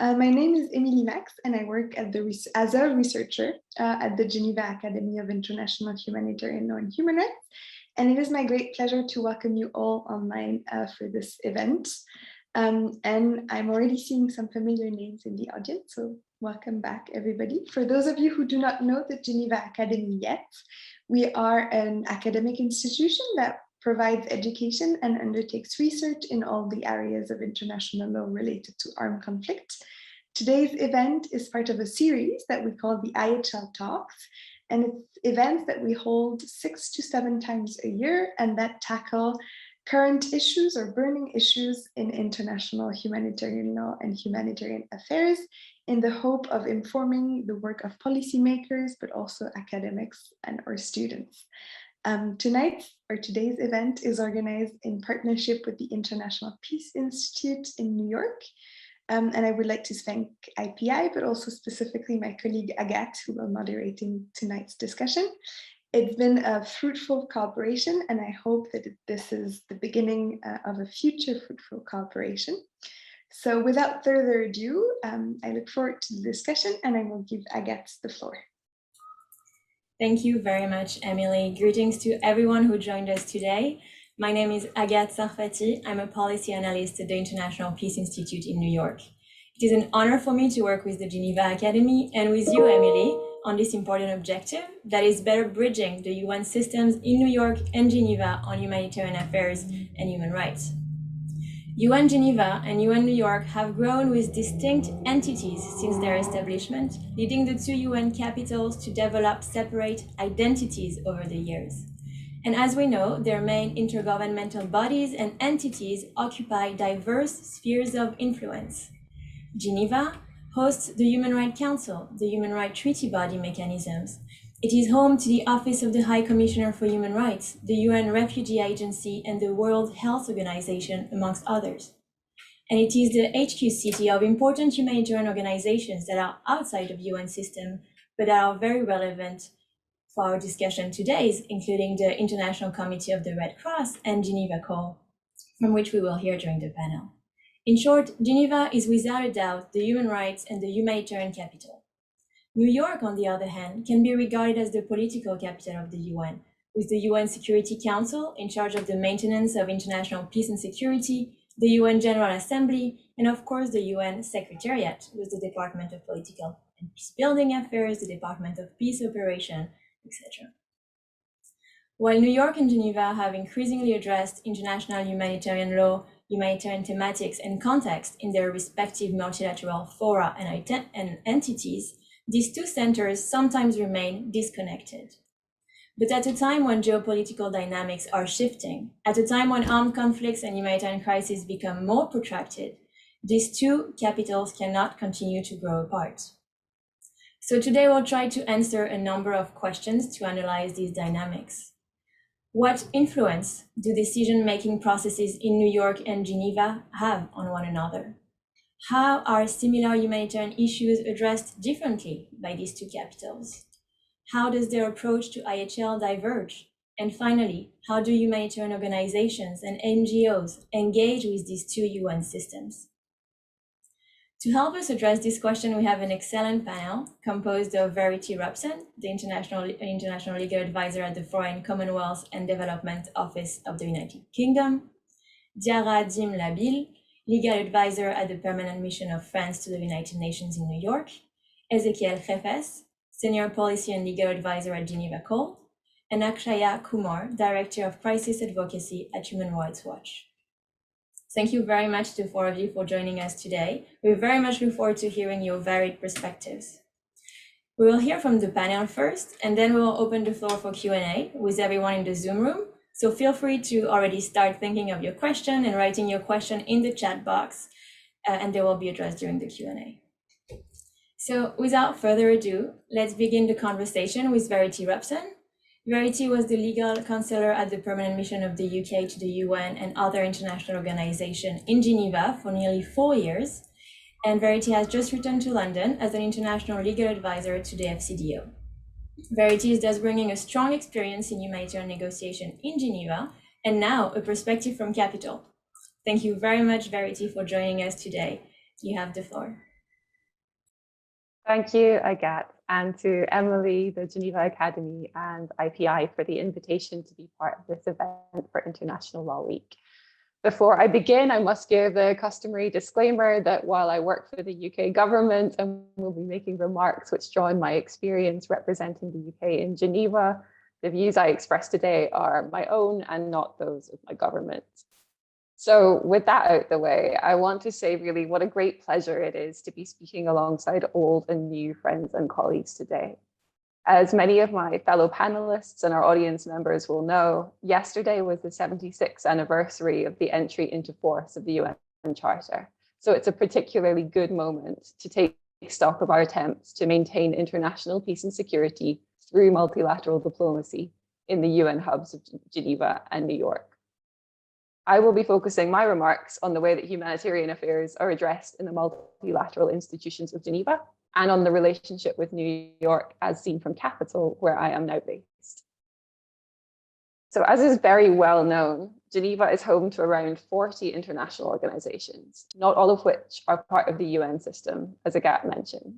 My name is Emilie Max, and I work as a researcher at the Geneva Academy of International Humanitarian Law and Human Rights. And it is my great pleasure to welcome you all online for this event. And I'm already seeing some familiar names in the audience, so welcome back, everybody. For those of you who do not know the Geneva Academy yet, we are an academic institution that provides education and undertakes research in all the areas of international law related to armed conflict. Today's event is part of a series that we call the IHL Talks, and it's events that we hold 6 to 7 times a year and that tackle current issues or burning issues in international humanitarian law and humanitarian affairs in the hope of informing the work of policymakers, but also academics and our students. Today's event is organized in partnership with the International Peace Institute in New York. And I would like to thank IPI, but also specifically my colleague Agathe, who will be moderating tonight's discussion. It's been a fruitful cooperation, and I hope that this is the beginning of a future fruitful cooperation. So without further ado, I look forward to the discussion, and I will give Agathe the floor. Thank you very much, Emily. Greetings to everyone who joined us today. My name is Agathe Sarfati. I'm a policy analyst at the International Peace Institute in New York. It is an honor for me to work with the Geneva Academy and with you, Emily, on this important objective that is better bridging the UN systems in New York and Geneva on humanitarian affairs and human rights. UN Geneva and UN New York have grown with distinct entities since their establishment, leading the two UN capitals to develop separate identities over the years. And as we know, their main intergovernmental bodies and entities occupy diverse spheres of influence. Geneva hosts the Human Rights Council, the Human Rights Treaty body mechanisms. It is home to the Office of the High Commissioner for Human Rights, the UN Refugee Agency, and the World Health Organization, amongst others. And it is the HQ city of important humanitarian organizations that are outside of the UN system, but that are very relevant for our discussion today, including the International Committee of the Red Cross and Geneva Call, from which we will hear during the panel. In short, Geneva is without a doubt the human rights and the humanitarian capital. New York, on the other hand, can be regarded as the political capital of the UN, with the UN Security Council in charge of the maintenance of international peace and security, the UN General Assembly, and of course the UN Secretariat, with the Department of Political and Peace Building Affairs, the Department of Peace Operation, etc. While New York and Geneva have increasingly addressed international humanitarian law, humanitarian thematics, and context in their respective multilateral fora and entities, these two centers sometimes remain disconnected. But at a time when geopolitical dynamics are shifting, at a time when armed conflicts and humanitarian crises become more protracted, these two capitals cannot continue to grow apart. So today we'll try to answer a number of questions to analyze these dynamics. What influence do decision-making processes in New York and Geneva have on one another? How are similar humanitarian issues addressed differently by these two capitals? How does their approach to IHL diverge? And finally, how do humanitarian organizations and NGOs engage with these two UN systems? To help us address this question, we have an excellent panel composed of Verity Robson, the International Legal Advisor at the Foreign, Commonwealth and Development Office of the United Kingdom, Diarra Dim-Labille, Legal Advisor at the Permanent Mission of France to the United Nations in New York, Ezequiel Jefes, Senior Policy and Legal Advisor at Geneva Call, and Akshaya Kumar, Director of Crisis Advocacy at Human Rights Watch. Thank you very much to the four of you for joining us today. We very much look forward to hearing your varied perspectives. We will hear from the panel first, and then we will open the floor for Q&A with everyone in the Zoom room. So feel free to already start thinking of your question and writing your question in the chat box, and they will be addressed during the Q&A. So without further ado, let's begin the conversation with Verity Robson. Verity was the legal counselor at the Permanent Mission of the UK to the UN and other international organizations in Geneva for nearly 4 years, and Verity has just returned to London as an international legal advisor to the FCDO. Verity is thus bringing a strong experience in humanitarian negotiation in Geneva, and now a perspective from Capital. Thank you very much, Verity, for joining us today. You have the floor. Thank you, Agathe, and to Emily, the Geneva Academy, and IPI for the invitation to be part of this event for International Law Week. Before I begin, I must give the customary disclaimer that while I work for the UK government and will be making remarks which draw on my experience representing the UK in Geneva, the views I express today are my own and not those of my government. So with that out of the way, I want to say really what a great pleasure it is to be speaking alongside old and new friends and colleagues today. As many of my fellow panelists and our audience members will know, yesterday was the 76th anniversary of the entry into force of the UN Charter. So it's a particularly good moment to take stock of our attempts to maintain international peace and security through multilateral diplomacy in the UN hubs of Geneva and New York. I will be focusing my remarks on the way that humanitarian affairs are addressed in the multilateral institutions of Geneva and on the relationship with New York as seen from Capital, where I am now based. So as is very well known, Geneva is home to around 40 international organizations, not all of which are part of the UN system, as Agathe mentioned.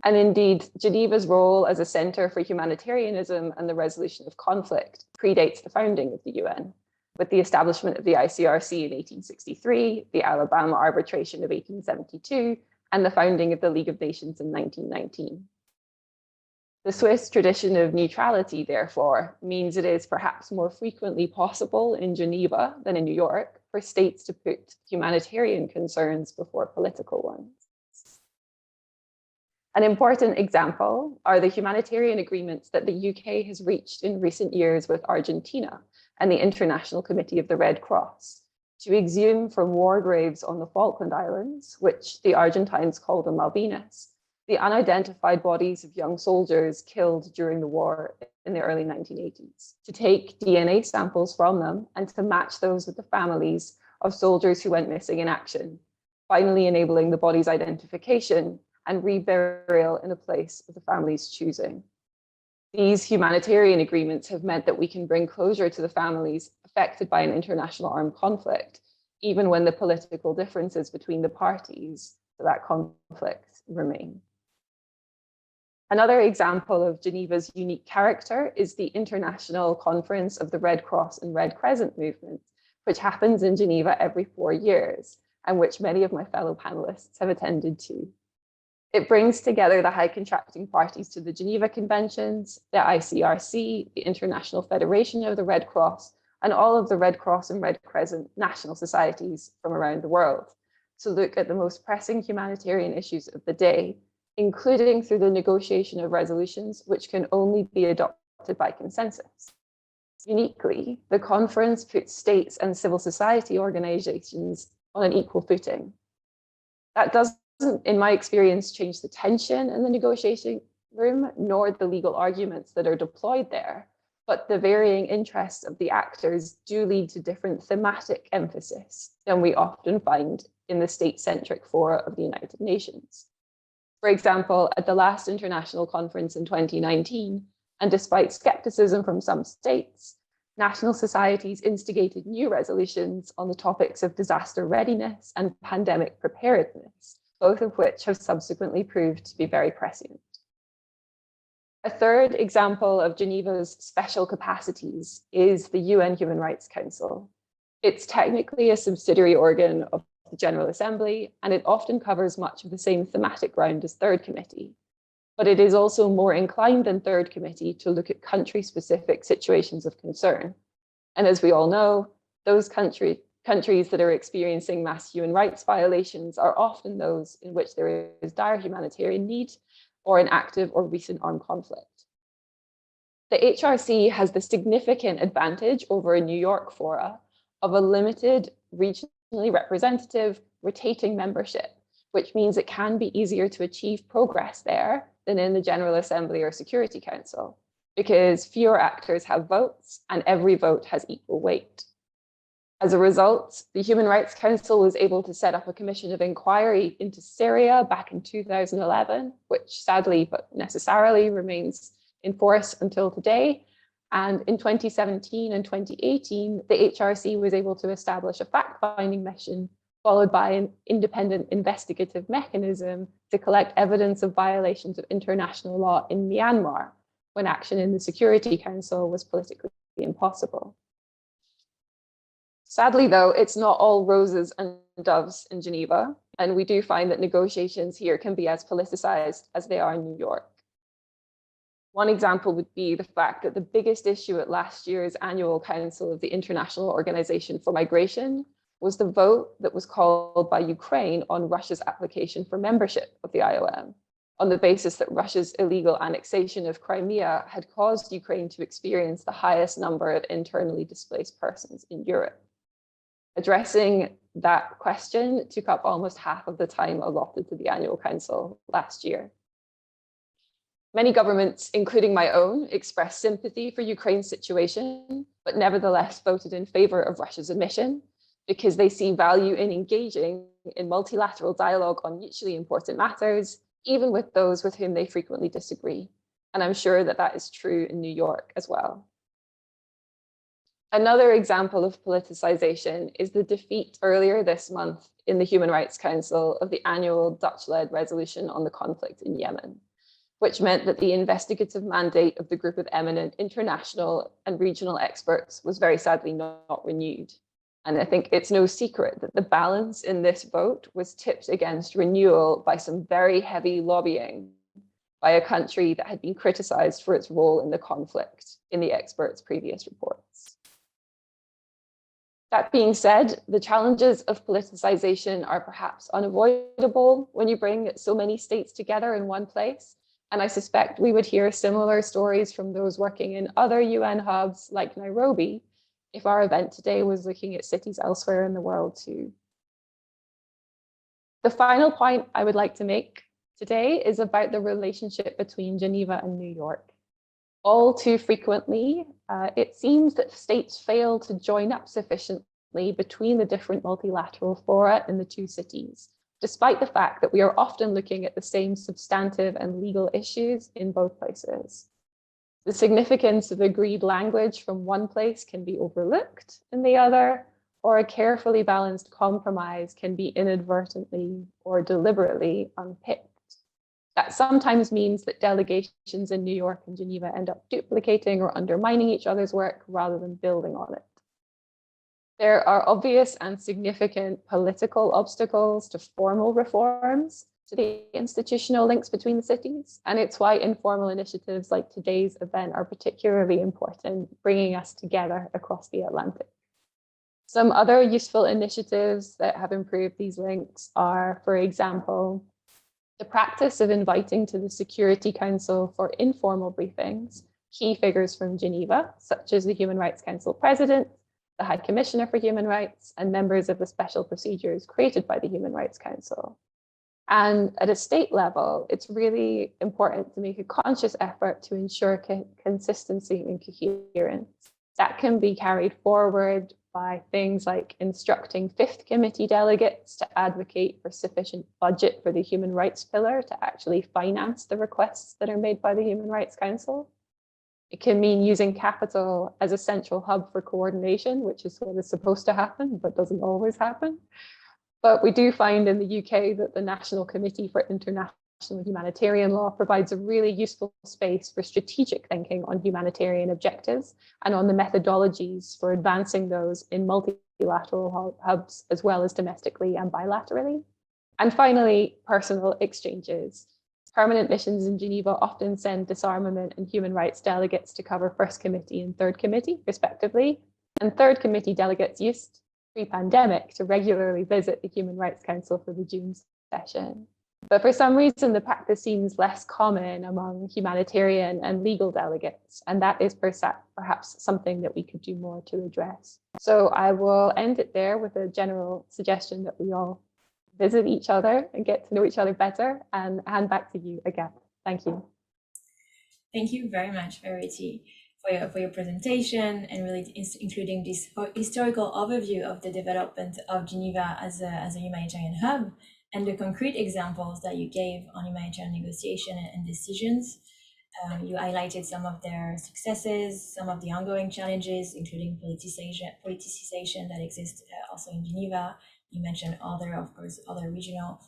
And indeed, Geneva's role as a center for humanitarianism and the resolution of conflict predates the founding of the UN, with the establishment of the ICRC in 1863, the Alabama Arbitration of 1872, and the founding of the League of Nations in 1919. The Swiss tradition of neutrality, therefore, means it is perhaps more frequently possible in Geneva than in New York for states to put humanitarian concerns before political ones. An important example are the humanitarian agreements that the UK has reached in recent years with Argentina and the International Committee of the Red Cross to exhume from war graves on the Falkland Islands, which the Argentines call the Malvinas, the unidentified bodies of young soldiers killed during the war in the early 1980s, to take DNA samples from them and to match those with the families of soldiers who went missing in action, finally enabling the body's identification and reburial in a place of the family's choosing. These humanitarian agreements have meant that we can bring closure to the families affected by an international armed conflict, even when the political differences between the parties to that conflict remain. Another example of Geneva's unique character is the International Conference of the Red Cross and Red Crescent movement, which happens in Geneva every 4 years, and which many of my fellow panelists have attended to. It brings together the high contracting parties to the Geneva Conventions, the ICRC, the International Federation of the Red Cross, and all of the Red Cross and Red Crescent national societies from around the world to look at the most pressing humanitarian issues of the day, including through the negotiation of resolutions which can only be adopted by consensus. Uniquely, the conference puts states and civil society organizations on an equal footing. That doesn't, in my experience, change the tension in the negotiating room, nor the legal arguments that are deployed there, but the varying interests of the actors do lead to different thematic emphasis than we often find in the state-centric fora of the United Nations. For example, at the last international conference in 2019, and despite skepticism from some states, national societies instigated new resolutions on the topics of disaster readiness and pandemic preparedness, both of which have subsequently proved to be very prescient. A third example of Geneva's special capacities is the UN Human Rights Council. It's technically a subsidiary organ of the General Assembly, and it often covers much of the same thematic ground as Third Committee. But it is also more inclined than Third Committee to look at country-specific situations of concern. And as we all know, those countries that are experiencing mass human rights violations are often those in which there is dire humanitarian need or an active or recent armed conflict. The HRC has the significant advantage over a New York fora of a limited, regionally representative, rotating membership, which means it can be easier to achieve progress there than in the General Assembly or Security Council, because fewer actors have votes and every vote has equal weight. As a result, the Human Rights Council was able to set up a commission of inquiry into Syria back in 2011, which sadly but necessarily remains in force until today. And in 2017 and 2018, the HRC was able to establish a fact-finding mission followed by an independent investigative mechanism to collect evidence of violations of international law in Myanmar, when action in the Security Council was politically impossible. Sadly, though, it's not all roses and doves in Geneva, and we do find that negotiations here can be as politicized as they are in New York. One example would be the fact that the biggest issue at last year's annual Council of the International Organization for Migration was the vote that was called by Ukraine on Russia's application for membership of the IOM, on the basis that Russia's illegal annexation of Crimea had caused Ukraine to experience the highest number of internally displaced persons in Europe. Addressing that question took up almost half of the time allotted to the annual council last year. Many governments, including my own, expressed sympathy for Ukraine's situation, but nevertheless voted in favor of Russia's admission because they see value in engaging in multilateral dialogue on mutually important matters, even with those with whom they frequently disagree. And I'm sure that that is true in New York as well. Another example of politicization is the defeat earlier this month in the Human Rights Council of the annual Dutch-led resolution on the conflict in Yemen, which meant that the investigative mandate of the group of eminent international and regional experts was very sadly not renewed. And I think it's no secret that the balance in this vote was tipped against renewal by some very heavy lobbying by a country that had been criticized for its role in the conflict in the experts' previous reports. That being said, the challenges of politicization are perhaps unavoidable when you bring so many states together in one place. And I suspect we would hear similar stories from those working in other UN hubs like Nairobi if our event today was looking at cities elsewhere in the world too. The final point I would like to make today is about the relationship between Geneva and New York. All too frequently, it seems that states fail to join up sufficiently between the different multilateral fora in the two cities, despite the fact that we are often looking at the same substantive and legal issues in both places. The significance of agreed language from one place can be overlooked in the other, or a carefully balanced compromise can be inadvertently or deliberately unpicked. That sometimes means that delegations in New York and Geneva end up duplicating or undermining each other's work rather than building on it. There are obvious and significant political obstacles to formal reforms, to the institutional links between the cities, and it's why informal initiatives like today's event are particularly important, bringing us together across the Atlantic. Some other useful initiatives that have improved these links are, for example, the practice of inviting to the Security Council for informal briefings key figures from Geneva, such as the Human Rights Council President, the High Commissioner for Human Rights, and members of the special procedures created by the Human Rights Council. And at a state level, it's really important to make a conscious effort to ensure consistency and coherence. That can be carried forward by things like instructing Fifth Committee delegates to advocate for sufficient budget for the human rights pillar to actually finance the requests that are made by the Human Rights Council. It can mean using capital as a central hub for coordination, which is what is supposed to happen, but doesn't always happen. But we do find in the UK that the National Committee for International Humanitarian Law provides a really useful space for strategic thinking on humanitarian objectives and on the methodologies for advancing those in multilateral hubs, as well as domestically and bilaterally. And finally, personal exchanges. Permanent missions in Geneva often send disarmament and human rights delegates to cover First Committee and Third Committee, respectively. And Third Committee delegates used pre-pandemic to regularly visit the Human Rights Council for the June session. But for some reason, the practice seems less common among humanitarian and legal delegates, and that is perhaps something that we could do more to address. So I will end it there with a general suggestion that we all visit each other and get to know each other better, and hand back to you again. Thank you. Thank you very much, Verity, for your presentation and really including this historical overview of the development of Geneva as a humanitarian hub and the concrete examples that you gave on humanitarian negotiation and decisions. You highlighted some of their successes, some of the ongoing challenges, including politicization that exists also in Geneva, You mentioned of course, other regional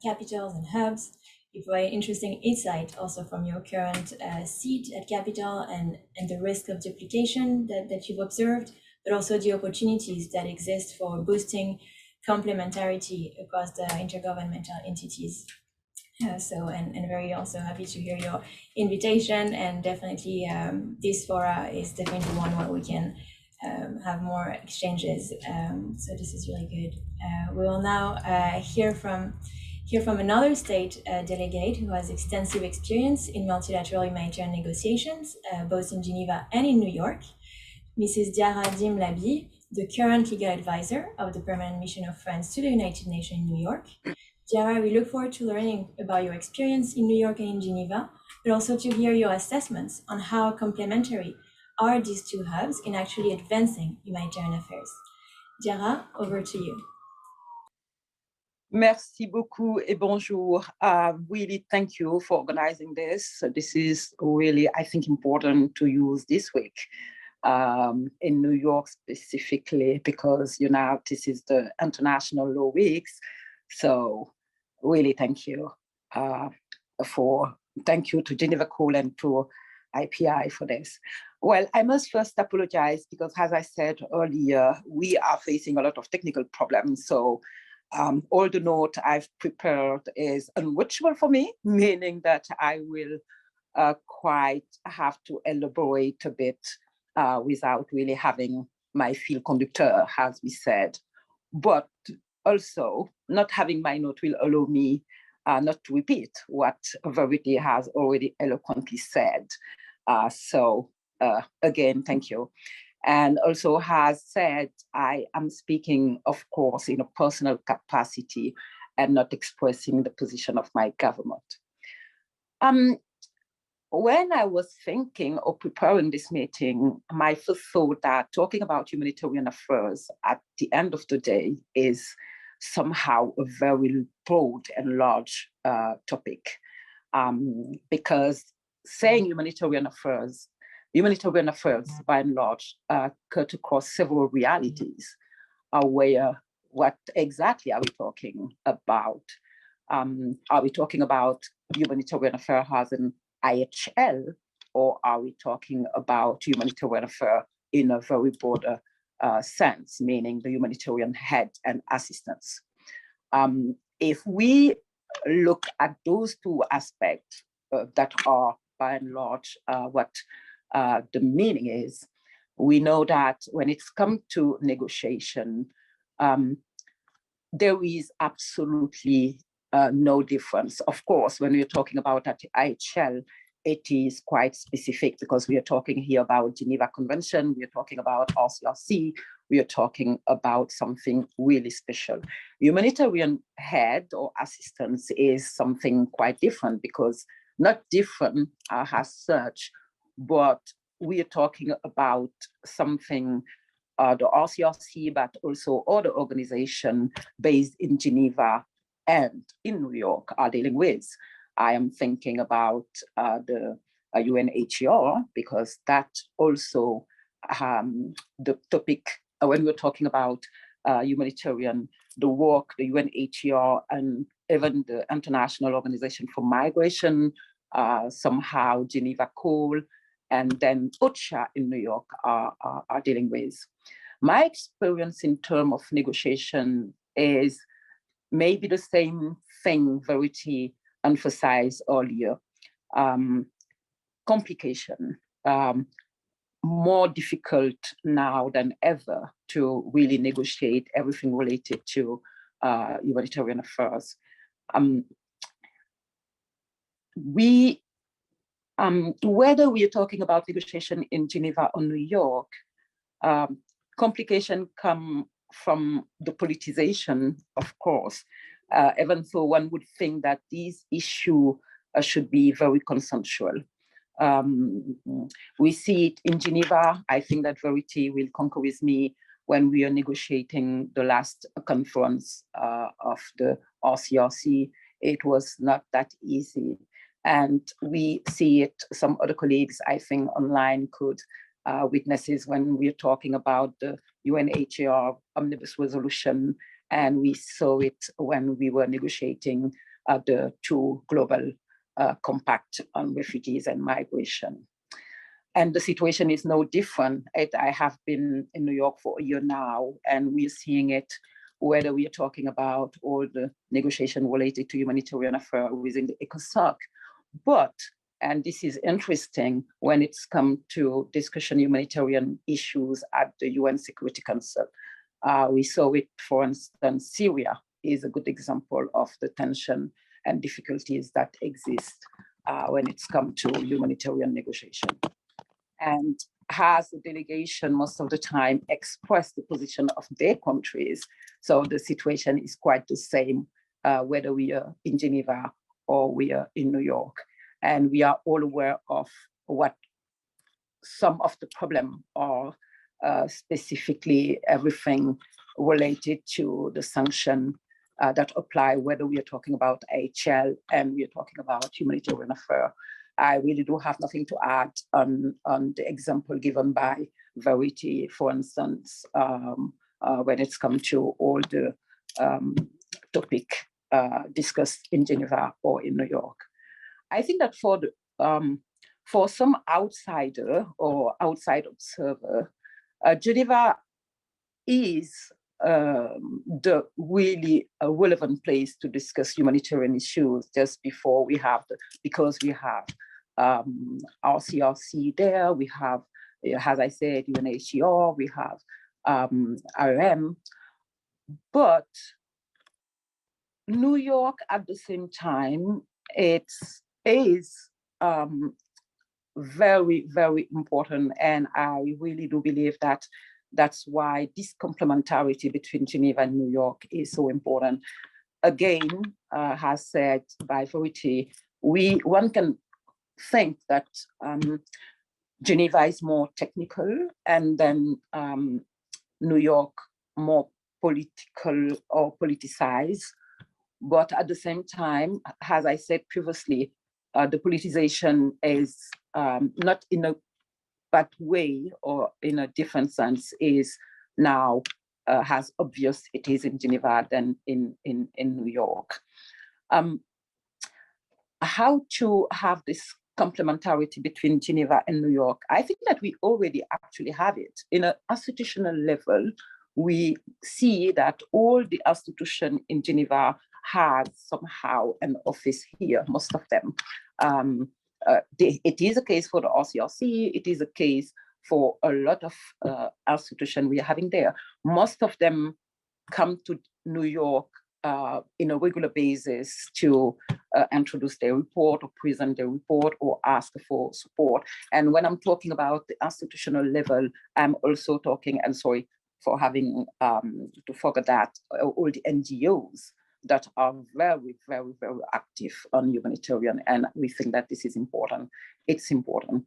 capitals and hubs. You provide interesting insight also from your current seat at Capital and the risk of duplication that you've observed, but also the opportunities that exist for boosting complementarity across the intergovernmental entities. And very also happy to hear your invitation, and definitely this fora is definitely one where we can have more exchanges. So this is really good. We will now hear from another state delegate who has extensive experience in multilateral humanitarian negotiations, both in Geneva and in New York, Mrs. Diarra Dim-Labi, the current legal advisor of the Permanent Mission of France to the United Nations in New York. Diarra, we look forward to learning about your experience in New York and in Geneva, but also to hear your assessments on how complementary are these two hubs in actually advancing humanitarian affairs. Diarra, over to you. Merci beaucoup et bonjour. Really, thank you for organizing this. This is really, I think, important to use this week in New York specifically, because, you know, this is the International Law Weeks. So really, thank you thank you to Geneva Call and to IPI for this. Well, I must first apologize because, as I said earlier, we are facing a lot of technical problems. So all the note I've prepared is unwatchable for me, meaning that I will quite have to elaborate a bit without really having my field conductor, as we said. But also, not having my note will allow me not to repeat what Verity has already eloquently said. So again, thank you. And also, as said, I am speaking, of course, in a personal capacity and not expressing the position of my government. When I was thinking or preparing this meeting, my first thought that talking about humanitarian affairs at the end of the day is somehow a very broad and large topic, because saying humanitarian affairs by and large cut across several realities, where what exactly are we talking about? Are we talking about humanitarian affairs as an IHL, or are we talking about humanitarian affairs in a very broader sense, meaning the humanitarian head and assistance? If we look at those two aspects that are by and large what the meaning is, we know that when it's come to negotiation, there is absolutely no difference. Of course, when we're talking about that IHL, it is quite specific because we are talking here about Geneva Convention, we are talking about RCRC, we are talking about something really special. Humanitarian head or assistance is something quite different, because not different as such, but we are talking about something the RCRC, but also other organizations based in Geneva and in New York are dealing with. I am thinking about the UNHCR, because that also the topic when we're talking about humanitarian, the work, the UNHCR, and even the International Organization for Migration, somehow Geneva Call, and then OCHA in New York are dealing with. My experience in terms of negotiation is maybe the same thing Verity emphasized earlier. Complication, more difficult now than ever to really negotiate everything related to humanitarian affairs. Whether we are talking about negotiation in Geneva or New York, complication come from the politicization, of course, even though one would think that these issues should be very consensual. We see it in Geneva. I think that Verity will concur with me when we are negotiating the last conference of the RCRC. It was not that easy. And we see it, some other colleagues, I think, online could witness it when we're talking about the UNHCR omnibus resolution And we saw it when we were negotiating the two global compact on refugees and migration. And the situation is no different. I have been in New York for a year now, and we're seeing it whether we are talking about all the negotiation related to humanitarian affairs within the ECOSOC. But, and this is interesting, when it's come to discussion humanitarian issues at the UN Security Council, we saw it, for instance, Syria is a good example of the tension and difficulties that exist when it's come to humanitarian negotiation. And has the delegation most of the time expressed the position of their countries. So the situation is quite the same, whether we are in Geneva or we are in New York. And we are all aware of what some of the problems are, specifically everything related to the sanction that apply, whether we are talking about IHL and we are talking about humanitarian affairs. I really do have nothing to add on the example given by Verity, for instance, when it's come to all the topic discussed in Geneva or in New York. I think that for some outsider or outside observer, Geneva is the really relevant place to discuss humanitarian issues just before we have, because we have RCRC there, we have, as I said, UNHCR, we have IOM, but New York at the same time, it is very, very important, and I really do believe that that's why this complementarity between Geneva and New York is so important. Again, as said by Verity, one can think that Geneva is more technical, and then New York more political or politicized. But at the same time, as I said previously, the politicization is not in a bad way or in a different sense, is now as obvious it is in Geneva than in New York. How to have this complementarity between Geneva and New York? I think that we already actually have it. In an institutional level, we see that all the institutions in Geneva have somehow an office here, most of them. It is a case for the RCRC, it is a case for a lot of institutions we are having there. Most of them come to New York in a regular basis to introduce their report or present their report or ask for support. And when I'm talking about the institutional level, I'm also talking, and sorry for having to forget that, all the NGOs that are very, very, very active on humanitarian, and we think that this is important. It's important.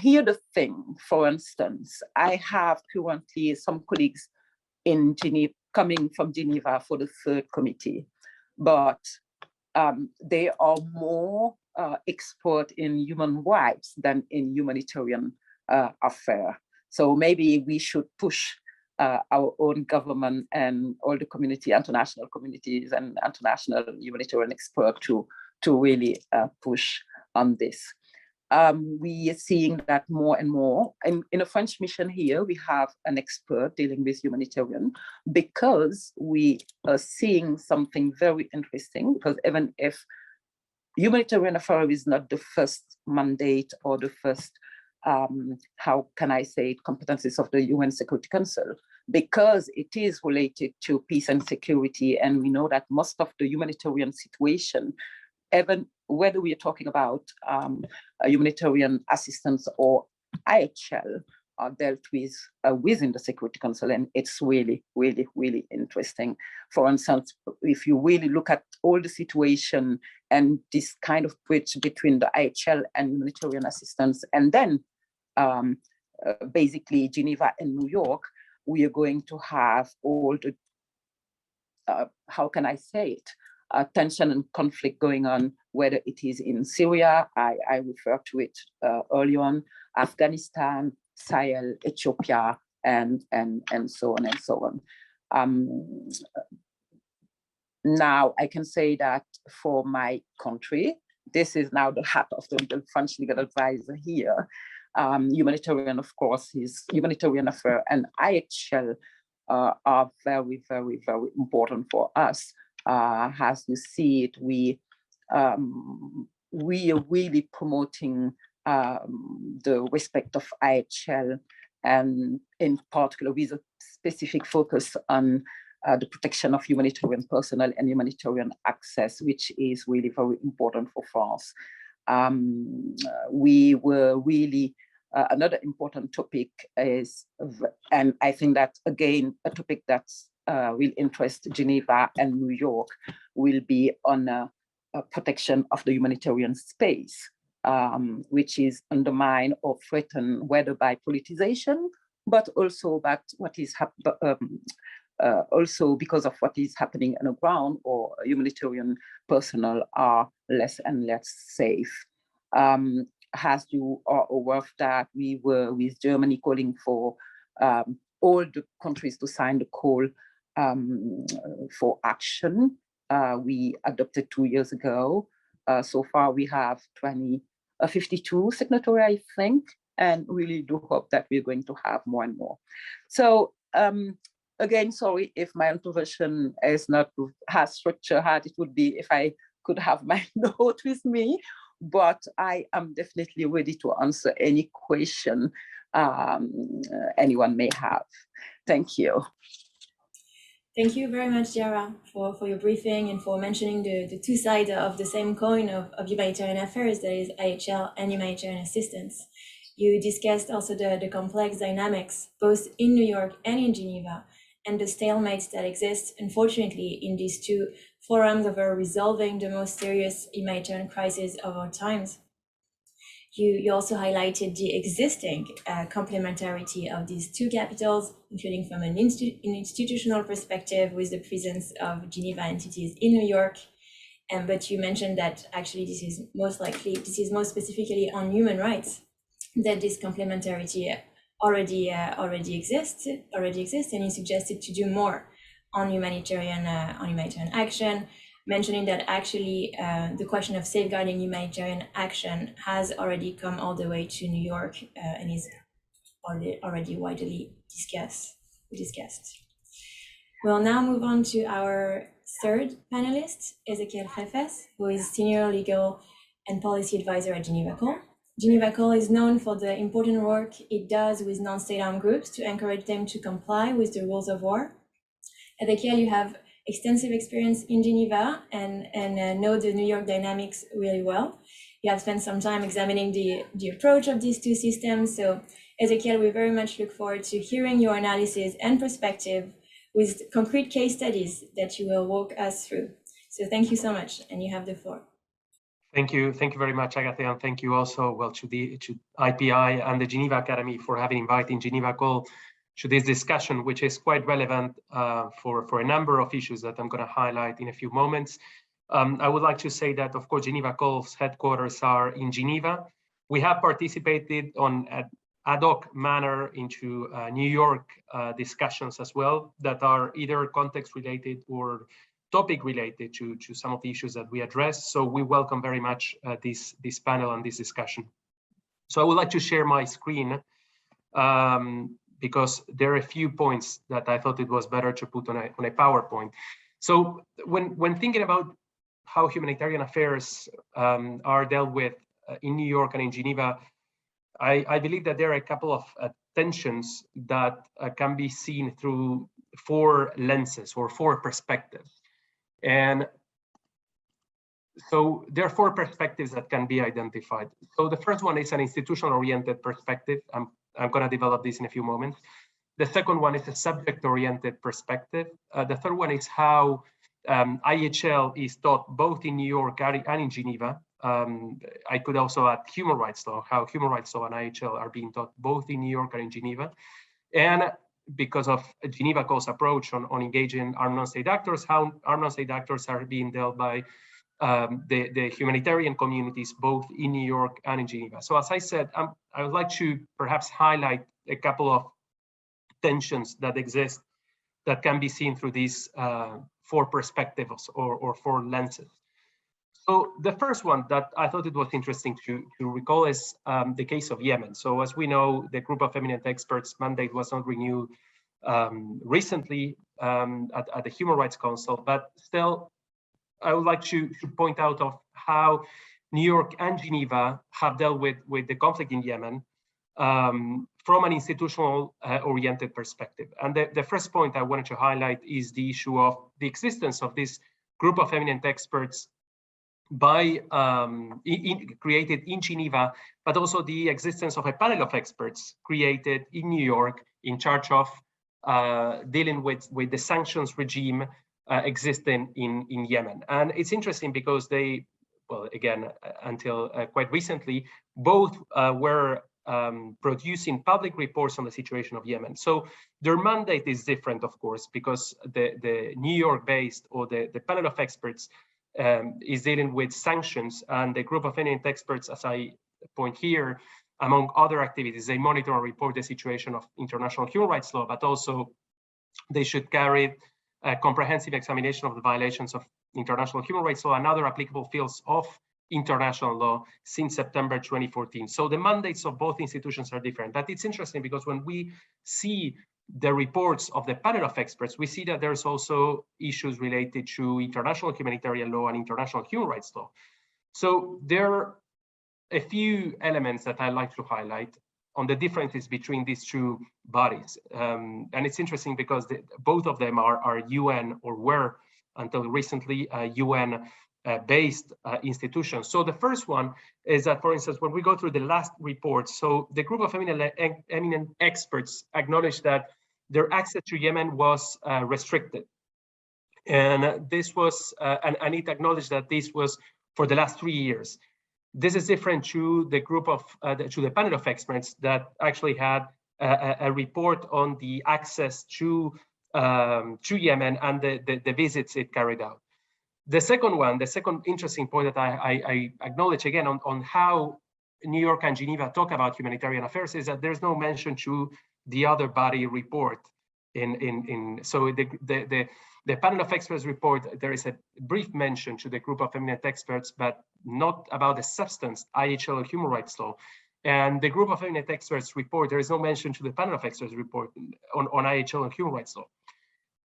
Here the thing, for instance, I have currently some colleagues in Geneva, coming from Geneva for the third committee, but they are more expert in human rights than in humanitarian affairs. So maybe we should push our own government and all the community, international communities and international humanitarian experts to really push on this. We are seeing that more and more. In a French mission here, we have an expert dealing with humanitarian, because we are seeing something very interesting, because even if humanitarian affairs is not the first mandate or the first, how can I say it, competencies of the UN Security Council, because it is related to peace and security, and we know that most of the humanitarian situation, even whether we are talking about humanitarian assistance or IHL, are dealt with within the Security Council, and it's really, really, really interesting. For instance, if you really look at all the situation and this kind of bridge between the IHL and humanitarian assistance, and then basically Geneva and New York, we are going to have all the, how can I say it, tension and conflict going on, whether it is in Syria, I referred to it early on, Afghanistan, Sahel, Ethiopia, and so on and so on. Now I can say that for my country, this is now the hat of the French legal advisor here. Humanitarian, of course, is humanitarian affair and IHL are very, very, very important for us. As you see it, we are really promoting the respect of IHL, and in particular with a specific focus on the protection of humanitarian personnel and humanitarian access, which is really very important for France. We were really, another important topic is, and I think that again, a topic that's will interest Geneva and New York, will be on protection of the humanitarian space, which is undermined or threatened whether by politicization, but also by what is also because of what is happening on the ground, or humanitarian personnel are less and less safe. As you are aware of that, we were with Germany calling for all the countries to sign the call for action. We adopted 2 years ago. So far we have 52 signatories, I think, and really do hope that we're going to have more and more. So again, sorry if my intervention is not as structure had. It would be if I could have my note with me, but I am definitely ready to answer any question anyone may have. Thank you. Thank you very much, Yara, for your briefing and for mentioning the two sides of the same coin of humanitarian affairs, that is IHL and humanitarian assistance. You discussed also the complex dynamics, both in New York and in Geneva, and the stalemates that exist, unfortunately, in these two forums over resolving the most serious humanitarian crisis of our times. You also highlighted the existing complementarity of these two capitals, including from an institutional perspective with the presence of Geneva entities in New York. But you mentioned that actually this is most specifically on human rights, that this complementarity already exists, and you suggested to do more on humanitarian action, mentioning that actually the question of safeguarding humanitarian action has already come all the way to New York and is already widely discussed. We'll now move on to our third panelist, Ezequiel Jefes, who is Senior Legal and Policy Advisor at Geneva Call. Geneva Call is known for the important work it does with non-state armed groups to encourage them to comply with the rules of war. Ezequiel, you have extensive experience in Geneva and know the New York dynamics really well. You have spent some time examining the approach of these two systems. So Ezequiel, we very much look forward to hearing your analysis and perspective with concrete case studies that you will walk us through. So thank you so much, and you have the floor. Thank you very much, Agatha, and thank you also to IPI and the Geneva Academy for having invited Geneva Call to this discussion, which is quite relevant for a number of issues that I'm going to highlight in a few moments. I would like to say that, of course, Geneva Call's headquarters are in Geneva. We have participated on an ad hoc manner into New York discussions as well, that are either context related or topic related to some of the issues that we address. So we welcome very much this panel and this discussion. So I would like to share my screen because there are a few points that I thought it was better to put on a PowerPoint. So when thinking about how humanitarian affairs are dealt with in New York and in Geneva, I believe that there are a couple of tensions that can be seen through 4 lenses or 4 perspectives. And so there are 4 perspectives that can be identified. So the first one is an institutional-oriented perspective. I'm going to develop this in a few moments. The second one is a subject-oriented perspective. The third one is how IHL is taught both in New York and in Geneva. I could also add human rights law, how human rights law and IHL are being taught both in New York and in Geneva. And because of Geneva Call's approach on engaging armed non-state actors, how armed non-state actors are being dealt by the humanitarian communities, both in New York and in Geneva. So as I said, I would like to perhaps highlight a couple of tensions that exist that can be seen through these four perspectives or four lenses. So the first one that I thought it was interesting to recall is the case of Yemen. So as we know, the group of eminent experts mandate was not renewed recently at the Human Rights Council, but still, I would like to point out of how New York and Geneva have dealt with the conflict in Yemen from an institutional oriented perspective. And the first point I wanted to highlight is the issue of the existence of this group of eminent experts created in Geneva, but also the existence of a panel of experts created in New York in charge of dealing with the sanctions regime existing in Yemen. And it's interesting because they, well, again, until quite recently, both were producing public reports on the situation of Yemen. So their mandate is different, of course, because the New York-based or the panel of experts is dealing with sanctions, and the group of eminent experts, as I point here, among other activities, they monitor and report the situation of international human rights law, but also they should carry a comprehensive examination of the violations of international human rights law and other applicable fields of international law since September 2014. So the mandates of both institutions are different, but it's interesting because when we see the reports of the panel of experts, we see that there's also issues related to international humanitarian law and international human rights law. So there are a few elements that I'd like to highlight on the differences between these two bodies. And it's interesting because both of them are UN or were until recently UN-based institutions. So the first one is that, for instance, when we go through the last report, so the group of eminent experts acknowledged that their access to Yemen was restricted. And this was, and it acknowledged that this was for the last 3 years. This is different to the group of, to the panel of experts that actually had a report on the access to Yemen and the visits it carried out. The second one, the second interesting point that I acknowledge again on how New York and Geneva talk about humanitarian affairs is that there's no mention to the other body report. So the panel of experts report, there is a brief mention to the group of eminent experts, but not about the substance, IHL human rights law. And the group of eminent experts report, there is no mention to the panel of experts report on IHL and human rights law.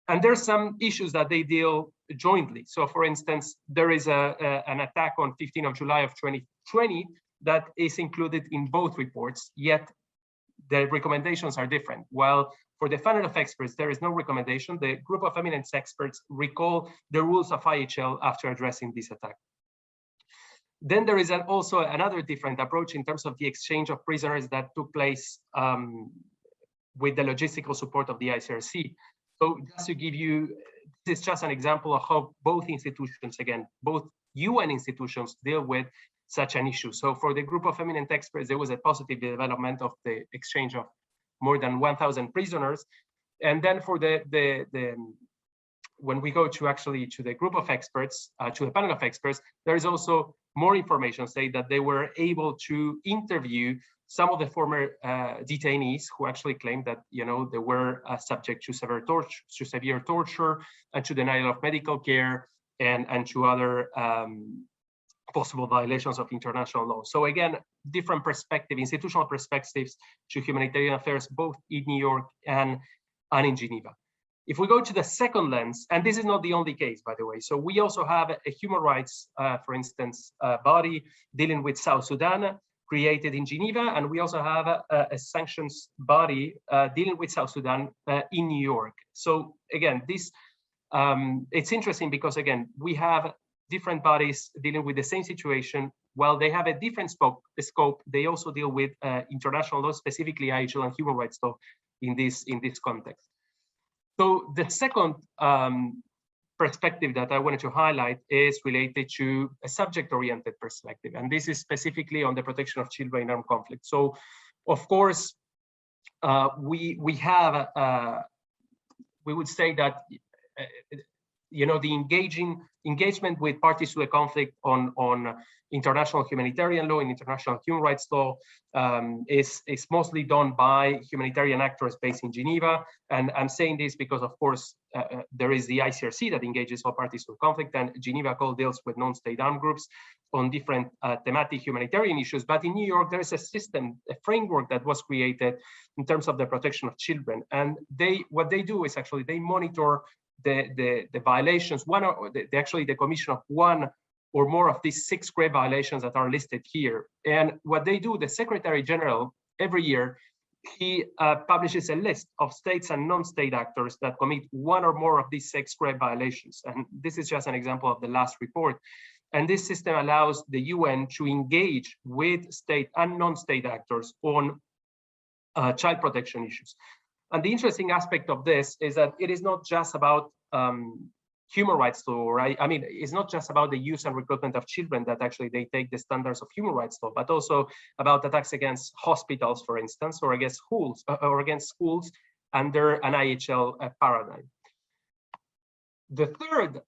And there's some issues that they deal jointly. So for instance, there is an attack on 15th of July of 2020 that is included in both reports, yet the recommendations are different. While for the panel of experts, there is no recommendation, the group of eminent experts recall the rules of IHL after addressing this attack. Then there is also another different approach in terms of the exchange of prisoners that took place with the logistical support of the ICRC. So just to give you, this is just an example of how both institutions, again, both UN institutions deal with such an issue. So for the group of eminent experts, there was a positive development of the exchange of more than 1,000 prisoners. And then for when we go to actually to the group of experts, to the panel of experts, there is also more information saying that they were able to interview some of the former detainees who actually claimed that, you know, they were subject to severe torture and to denial of medical care and to other possible violations of international law. So again, different perspective, institutional perspectives to humanitarian affairs, both in New York and in Geneva. If we go to the second lens, and this is not the only case, by the way, so we also have a human rights, for instance, body dealing with South Sudan, created in Geneva, and we also have a sanctions body dealing with South Sudan in New York. So again, this it's interesting because again, we have different bodies dealing with the same situation. While they have a different scope, they also deal with international law, specifically IHL and human rights law in this context. So the second perspective that I wanted to highlight is related to a subject-oriented perspective, and this is specifically on the protection of children in armed conflict. So, of course, we would say that you know, the engaging engagement with parties to the conflict on international humanitarian law and international human rights law is mostly done by humanitarian actors based in Geneva. And I'm saying this because, of course, there is the ICRC that engages all parties to the conflict, and Geneva Call deals with non-state armed groups on different thematic humanitarian issues. But in New York, there is a system, a framework that was created in terms of the protection of children. And what they do is actually they monitor the violations, actually the commission of one or more of these 6 grave violations that are listed here. And what they do, the Secretary General, every year, he publishes a list of states and non-state actors that commit one or more of these 6 grave violations. And this is just an example of the last report. And this system allows the UN to engage with state and non-state actors on child protection issues. And the interesting aspect of this is that it is not just about human rights law, right? I mean, it's not just about the use and recruitment of children that actually they take the standards of human rights law, but also about attacks against hospitals, for instance, or against schools under an IHL paradigm. The third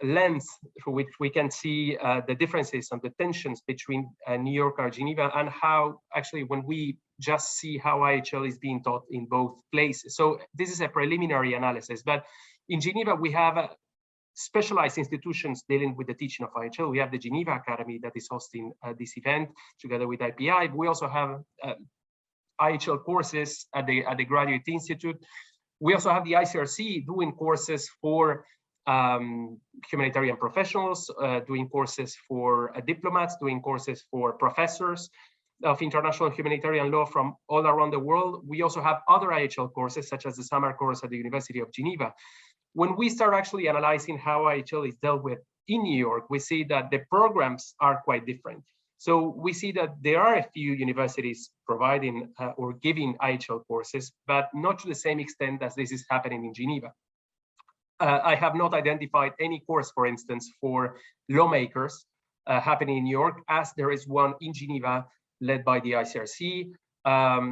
lens through which we can see the differences and the tensions between New York or Geneva, and how actually when we just see how IHL is being taught in both places. So this is a preliminary analysis, but in Geneva we have specialized institutions dealing with the teaching of IHL. We have the Geneva Academy that is hosting this event together with IPI. We also have IHL courses at the Graduate Institute. We also have the ICRC doing courses for humanitarian professionals, doing courses for diplomats, doing courses for professors of international humanitarian law from all around the world. We also have other IHL courses, such as the summer course at the University of Geneva. When we start actually analyzing how IHL is dealt with in New York, we see that the programs are quite different. So we see that there are a few universities providing or giving IHL courses, but not to the same extent as this is happening in Geneva. I have not identified any course, for instance, for lawmakers happening in New York, as there is one in Geneva led by the ICRC. How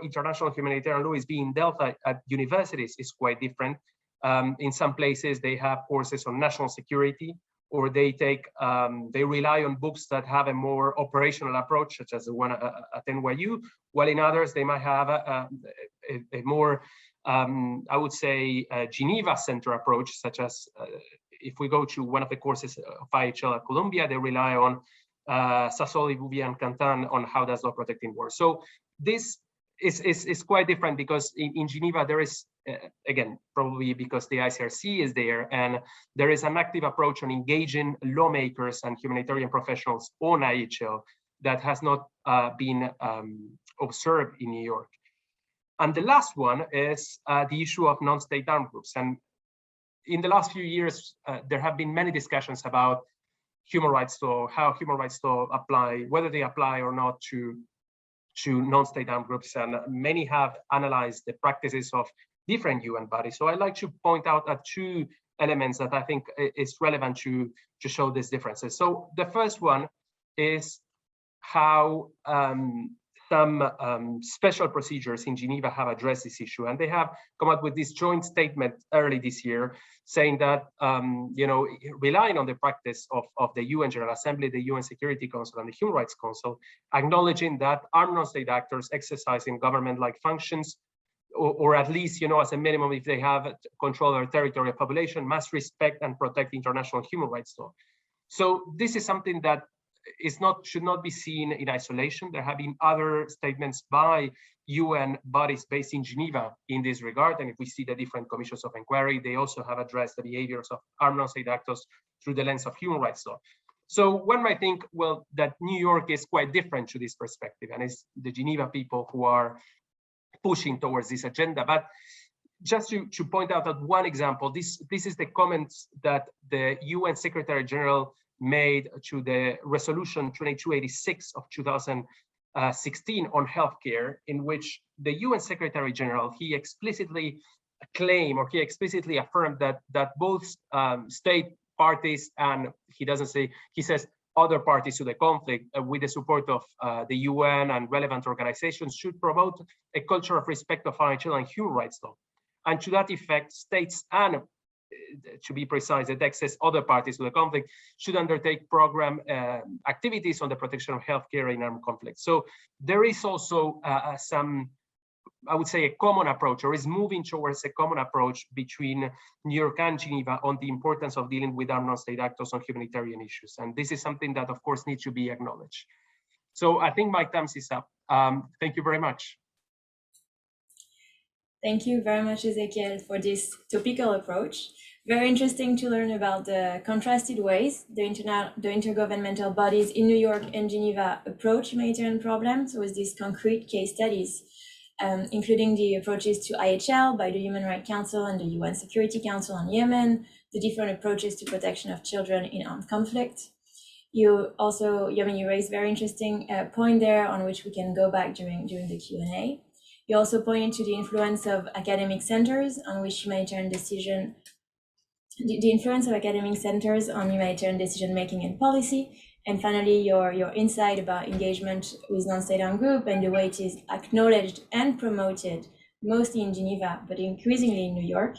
international humanitarian law is being dealt at universities is quite different. In some places, they have courses on national security, or they rely on books that have a more operational approach, such as the one at NYU, while in others, they might have a more, I would say, Geneva Center approach, such as if we go to one of the courses of IHL at Columbia, they rely on Sassoli, Bouvier, and Quentin on how does law protect in war. So this is quite different, because in Geneva there is, again, probably because the ICRC is there, and there is an active approach on engaging lawmakers and humanitarian professionals on IHL that has not been observed in New York. And the last one is the issue of non-state armed groups. And in the last few years, there have been many discussions about human rights law, how human rights law apply, whether they apply or not to non-state armed groups, and many have analyzed the practices of different UN bodies. So I'd like to point out 2 elements that I think is relevant to show these differences. So the first one is how some special procedures in Geneva have addressed this issue, and they have come up with this joint statement early this year, saying that relying on the practice of the UN General Assembly, the UN Security Council, and the Human Rights Council, acknowledging that armed non-state actors exercising government-like functions, or at least, as a minimum, if they have control over territory or population, must respect and protect international human rights law. So this is something that should not be seen in isolation. There have been other statements by UN bodies based in Geneva in this regard, and if we see the different commissions of inquiry, they also have addressed the behaviors of armed non-state actors through the lens of human rights law. So one might think, well, that New York is quite different to this perspective, and it's the Geneva people who are pushing towards this agenda. But just to point out that one example, this is the comments that the UN Secretary General made to the resolution 2286 of 2016 on healthcare, in which the UN Secretary General, he explicitly claimed, or he explicitly affirmed that both state parties, and he says other parties to the conflict, with the support of the UN and relevant organizations, should promote a culture of respect of IHL and human rights law. And to that effect, states and to be precise, the text says other parties to the conflict should undertake program activities on the protection of healthcare in armed conflicts. So there is also some, I would say, a common approach, or is moving towards a common approach between New York and Geneva on the importance of dealing with armed non-state actors on humanitarian issues. And this is something that, of course, needs to be acknowledged. So I think my time is up. Thank you very much. Thank you very much, Ezequiel, for this topical approach. Very interesting to learn about the contrasted ways the intergovernmental bodies in New York and Geneva approach humanitarian problems with these concrete case studies, including the approaches to IHL by the Human Rights Council and the UN Security Council on Yemen, the different approaches to protection of children in armed conflict. You also, you raised very interesting point there on which we can go back during the Q&A. You also pointed to the influence of academic centers on which humanitarian decision, the influence of academic centers on humanitarian decision-making and policy. And finally, your insight about engagement with non-state armed group and the way it is acknowledged and promoted, mostly in Geneva, but increasingly in New York,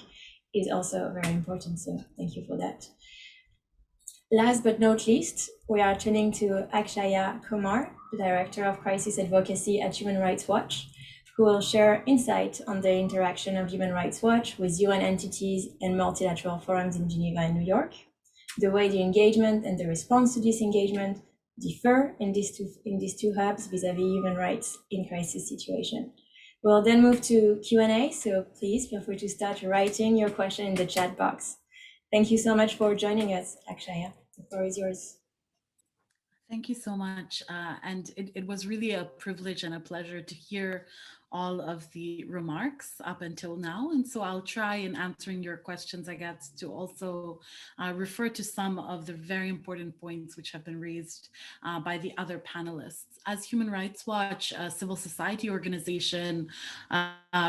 is also very important. So thank you for that. Last but not least, we are turning to Akshaya Kumar, the Director of Crisis Advocacy at Human Rights Watch, who will share insight on the interaction of Human Rights Watch with UN entities and multilateral forums in Geneva and New York, the way the engagement and the response to this engagement differ in these two hubs vis-a-vis human rights in crisis situation. We'll then move to Q&A, so please feel free to start writing your question in the chat box. Thank you so much for joining us, Akshaya. The floor is yours. Thank you so much. And it was really a privilege and a pleasure to hear all of the remarks up until now. And so I'll try in answering your questions, I guess, to also refer to some of the very important points which have been raised by the other panelists. As Human Rights Watch, a civil society organization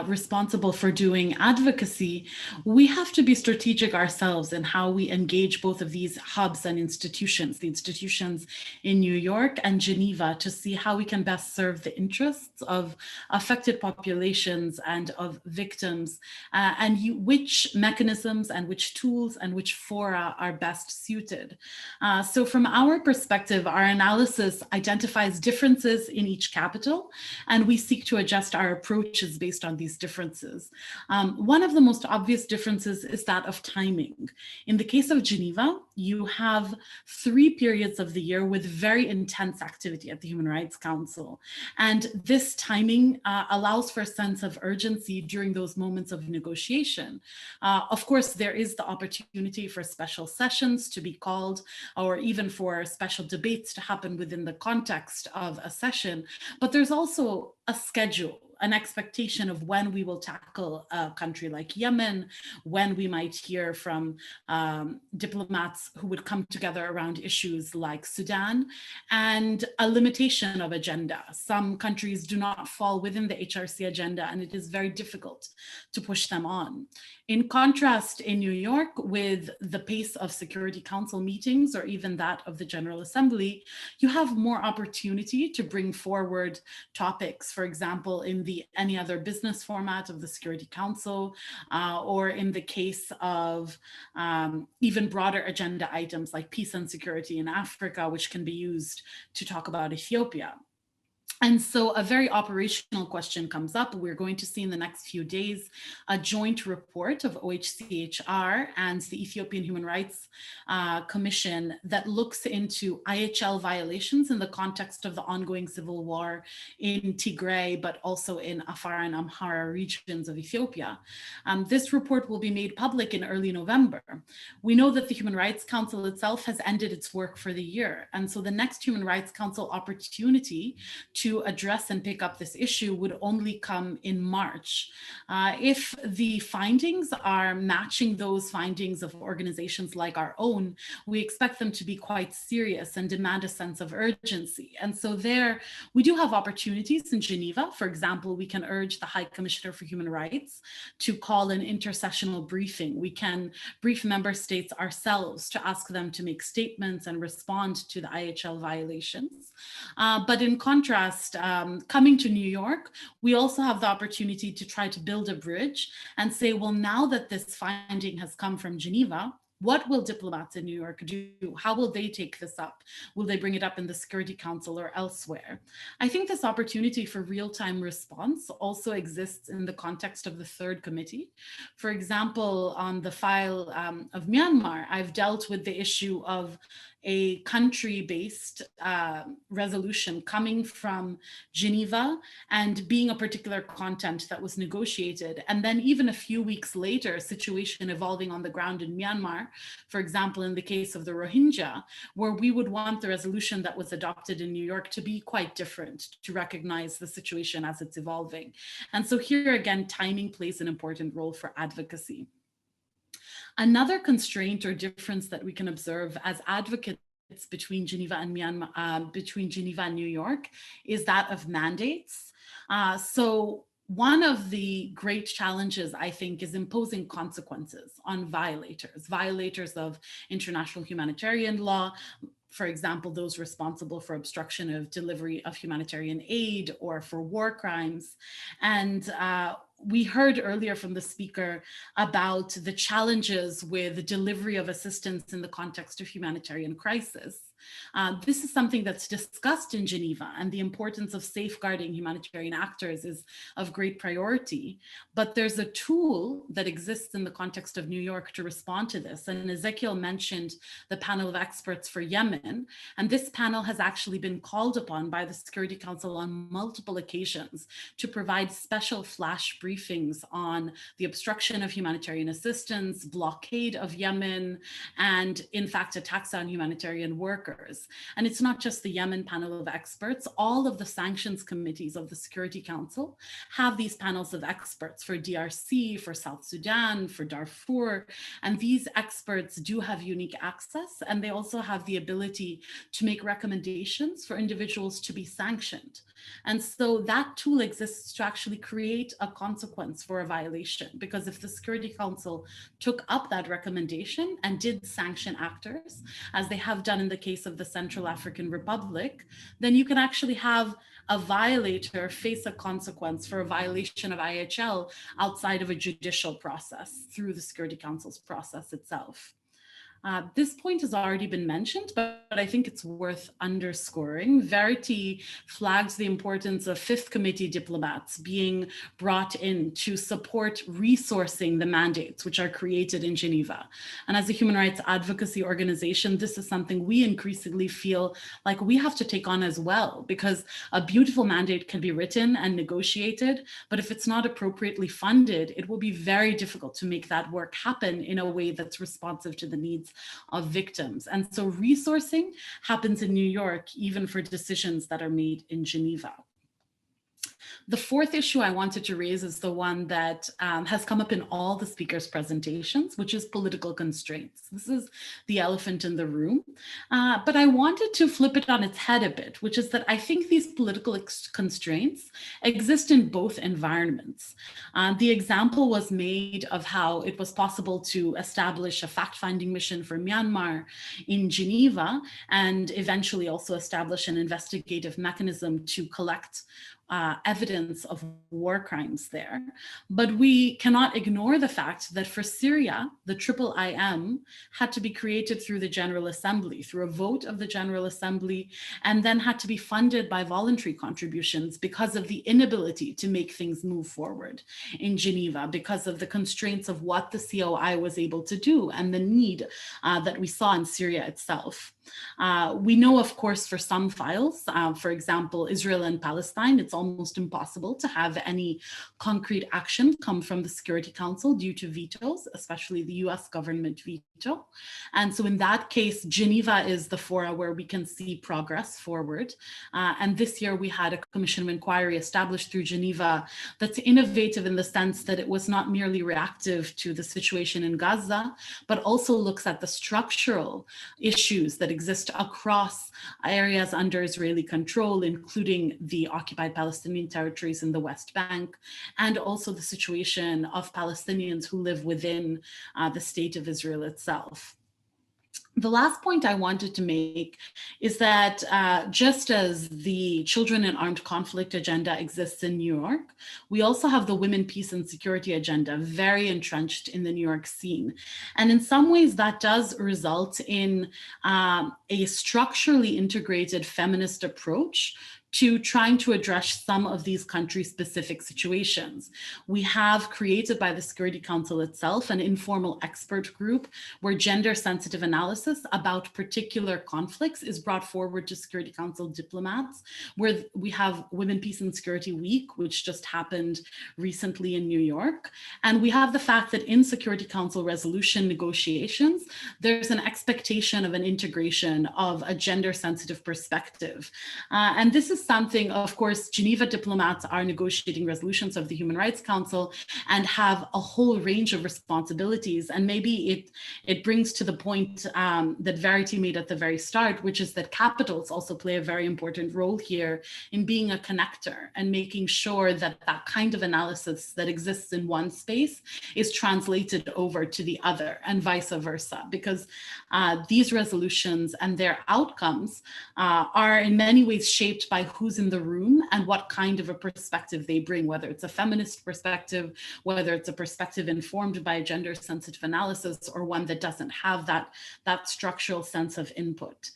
responsible for doing advocacy, we have to be strategic ourselves in how we engage both of these hubs and institutions, the institutions in New York and Geneva, to see how we can best serve the interests of affected populations and of victims, and which mechanisms and which tools and which fora are best suited. So from our perspective, our analysis identifies differences in each capital, and we seek to adjust our approaches based on these differences. One of the most obvious differences is that of timing. In the case of Geneva, you have 3 periods of the year with very intense activity at the Human Rights Council. And this timing allows for a sense of urgency during those moments of negotiation. Of course, there is the opportunity for special sessions to be called, or even for special debates to happen within the context of a session, but there's also a schedule, an expectation of when we will tackle a country like Yemen, when we might hear from diplomats who would come together around issues like Sudan, and a limitation of agenda. Some countries do not fall within the HRC agenda, and it is very difficult to push them on. In contrast, in New York, with the pace of Security Council meetings, or even that of the General Assembly, you have more opportunity to bring forward topics, for example, in the any other business format of the Security Council, or in the case of even broader agenda items like peace and security in Africa, which can be used to talk about Ethiopia. And so a very operational question comes up. We're going to see in the next few days a joint report of OHCHR and the Ethiopian Human Rights Commission that looks into IHL violations in the context of the ongoing civil war in Tigray, but also in Afar and Amhara regions of Ethiopia. This report will be made public in early November. We know that the Human Rights Council itself has ended its work for the year. And so the next Human Rights Council opportunity to address and pick up this issue would only come in March. If the findings are matching those findings of organizations like our own, we expect them to be quite serious and demand a sense of urgency. And so there, we do have opportunities in Geneva. For example, we can urge the High Commissioner for Human Rights to call an intersessional briefing. We can brief member states ourselves to ask them to make statements and respond to the IHL violations. But in contrast, just coming to New York, we also have the opportunity to try to build a bridge and say, well, now that this finding has come from Geneva, what will diplomats in New York do? How will they take this up? Will they bring it up in the Security Council or elsewhere? I think this opportunity for real-time response also exists in the context of the third committee. For example, on the file of Myanmar, I've dealt with the issue of a country-based resolution coming from Geneva and being a particular content that was negotiated. And then even a few weeks later, a situation evolving on the ground in Myanmar, for example, in the case of the Rohingya, where we would want the resolution that was adopted in New York to be quite different, to recognize the situation as it's evolving. And so here again, timing plays an important role for advocacy. Another constraint or difference that we can observe as advocates between Geneva and Myanmar, between Geneva and New York, is that of mandates. So one of the great challenges, I think, is imposing consequences on violators of international humanitarian law. For example, those responsible for obstruction of delivery of humanitarian aid or for war crimes. And we heard earlier from the speaker about the challenges with the delivery of assistance in the context of humanitarian crisis. This is something that's discussed in Geneva, and the importance of safeguarding humanitarian actors is of great priority. But there's a tool that exists in the context of New York to respond to this. And Ezekiel mentioned the panel of experts for Yemen. And this panel has actually been called upon by the Security Council on multiple occasions to provide special flash briefings on the obstruction of humanitarian assistance, blockade of Yemen, and in fact, attacks on humanitarian workers. And it's not just the Yemen panel of experts. All of the sanctions committees of the Security Council have these panels of experts for DRC, for South Sudan, for Darfur. And these experts do have unique access, and they also have the ability to make recommendations for individuals to be sanctioned. And so that tool exists to actually create a consequence for a violation, because if the Security Council took up that recommendation and did sanction actors, as they have done in the case of the Central African Republic, then you can actually have a violator face a consequence for a violation of IHL outside of a judicial process through the Security Council's process itself. This point has already been mentioned, but I think it's worth underscoring. Verity flags the importance of Fifth Committee diplomats being brought in to support resourcing the mandates which are created in Geneva. And as a human rights advocacy organization, this is something we increasingly feel like we have to take on as well, because a beautiful mandate can be written and negotiated, but if it's not appropriately funded, it will be very difficult to make that work happen in a way that's responsive to the needs of victims. And so resourcing happens in New York, even for decisions that are made in Geneva. The fourth issue I wanted to raise is the one that has come up in all the speakers' presentations, which is political constraints. This is the elephant in the room, but I wanted to flip it on its head a bit, which is that I think these political constraints exist in both environments. The example was made of how it was possible to establish a fact-finding mission for Myanmar in Geneva and eventually also establish an investigative mechanism to collect evidence of war crimes there. But we cannot ignore the fact that for Syria, the IIIM had to be created through the General Assembly, through a vote of the General Assembly, and then had to be funded by voluntary contributions because of the inability to make things move forward in Geneva, because of the constraints of what the COI was able to do and the need that we saw in Syria itself. We know, of course, for some files, for example, Israel and Palestine, it's almost impossible to have any concrete action come from the Security Council due to vetoes, especially the US government veto. And so in that case, Geneva is the fora where we can see progress forward. And this year we had a commission of inquiry established through Geneva that's innovative in the sense that it was not merely reactive to the situation in Gaza, but also looks at the structural issues that exist across areas under Israeli control, including the occupied Palestinian territories in the West Bank, and also the situation of Palestinians who live within the state of Israel itself. The last point I wanted to make is that just as the Children in Armed Conflict agenda exists in New York, we also have the Women, Peace and Security agenda very entrenched in the New York scene. And in some ways that does result in a structurally integrated feminist approach to trying to address some of these country-specific situations. We have created by the Security Council itself an informal expert group where gender-sensitive analysis about particular conflicts is brought forward to Security Council diplomats, where we have Women, Peace and Security Week, which just happened recently in New York. And we have the fact that in Security Council resolution negotiations, there's an expectation of an integration of a gender-sensitive perspective. And this is something, of course, Geneva diplomats are negotiating resolutions of the Human Rights Council and have a whole range of responsibilities. And maybe it brings to the point that Verity made at the very start, which is that capitals also play a very important role here in being a connector and making sure that that kind of analysis that exists in one space is translated over to the other and vice versa, because these resolutions and their outcomes are in many ways shaped by who's in the room and what kind of a perspective they bring, whether it's a feminist perspective, whether it's a perspective informed by a gender-sensitive analysis, or one that doesn't have that structural sense of input.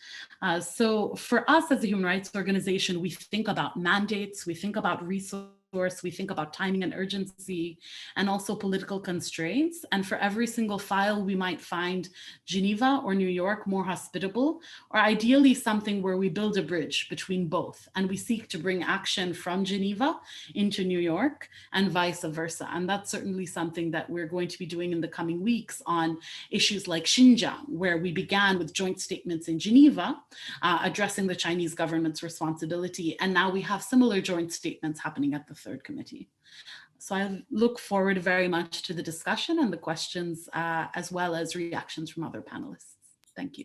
So for us as a human rights organization, we think about mandates, we think about resources, we think about timing and urgency, and also political constraints. And for every single file, we might find Geneva or New York more hospitable, or ideally something where we build a bridge between both. And we seek to bring action from Geneva into New York and vice versa. And that's certainly something that we're going to be doing in the coming weeks on issues like Xinjiang, where we began with joint statements in Geneva, addressing the Chinese government's responsibility. And now we have similar joint statements happening at the Third Committee. So I look forward very much to the discussion and the questions, as well as reactions from other panelists. Thank you.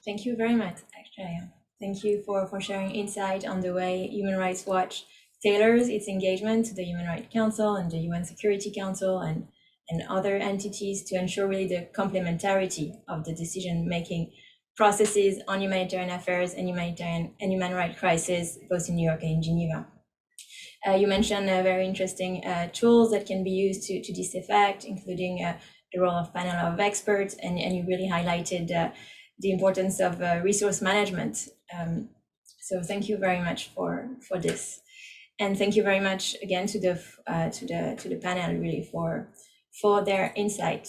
Thank you very much, actually. Thank you for sharing insight on the way Human Rights Watch tailors its engagement to the Human Rights Council and the UN Security Council and other entities to ensure really the complementarity of the decision-making processes on humanitarian affairs and human rights crisis, both in New York and in Geneva. You mentioned very interesting tools that can be used to this effect, including the role of panel of experts, and you really highlighted the importance of resource management. So thank you very much for this, and thank you very much again to the panel really for their insight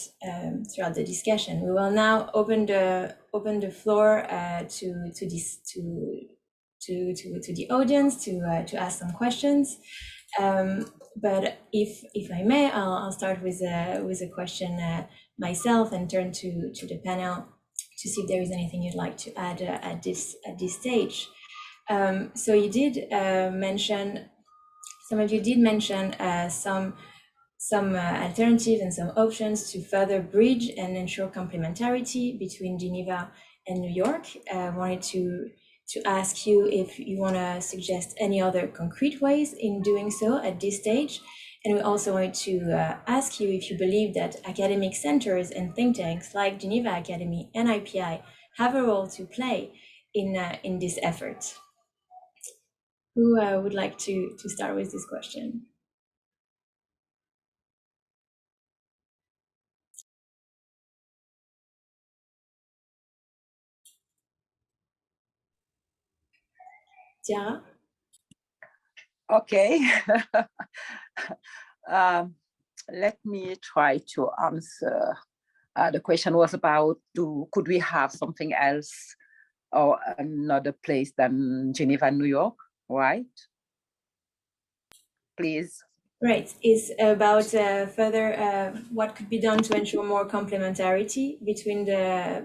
throughout the discussion. We will now open the floor to the audience to ask some questions. But if I may, I'll start with a question myself and turn to the panel to see if there is anything you'd like to add at this stage. So you did mention, some of you did mention some alternatives and some options to further bridge and ensure complementarity between Geneva and New York. I wanted to ask you if you want to suggest any other concrete ways in doing so at this stage. And we also wanted to ask you if you believe that academic centers and think tanks like Geneva Academy and IPI have a role to play in this effort. Who would like to start with this question? Tiara? Okay. Let me try to answer. The question was about, could we have something else or another place than Geneva and New York, right? Please. Right, is about further what could be done to ensure more complementarity between the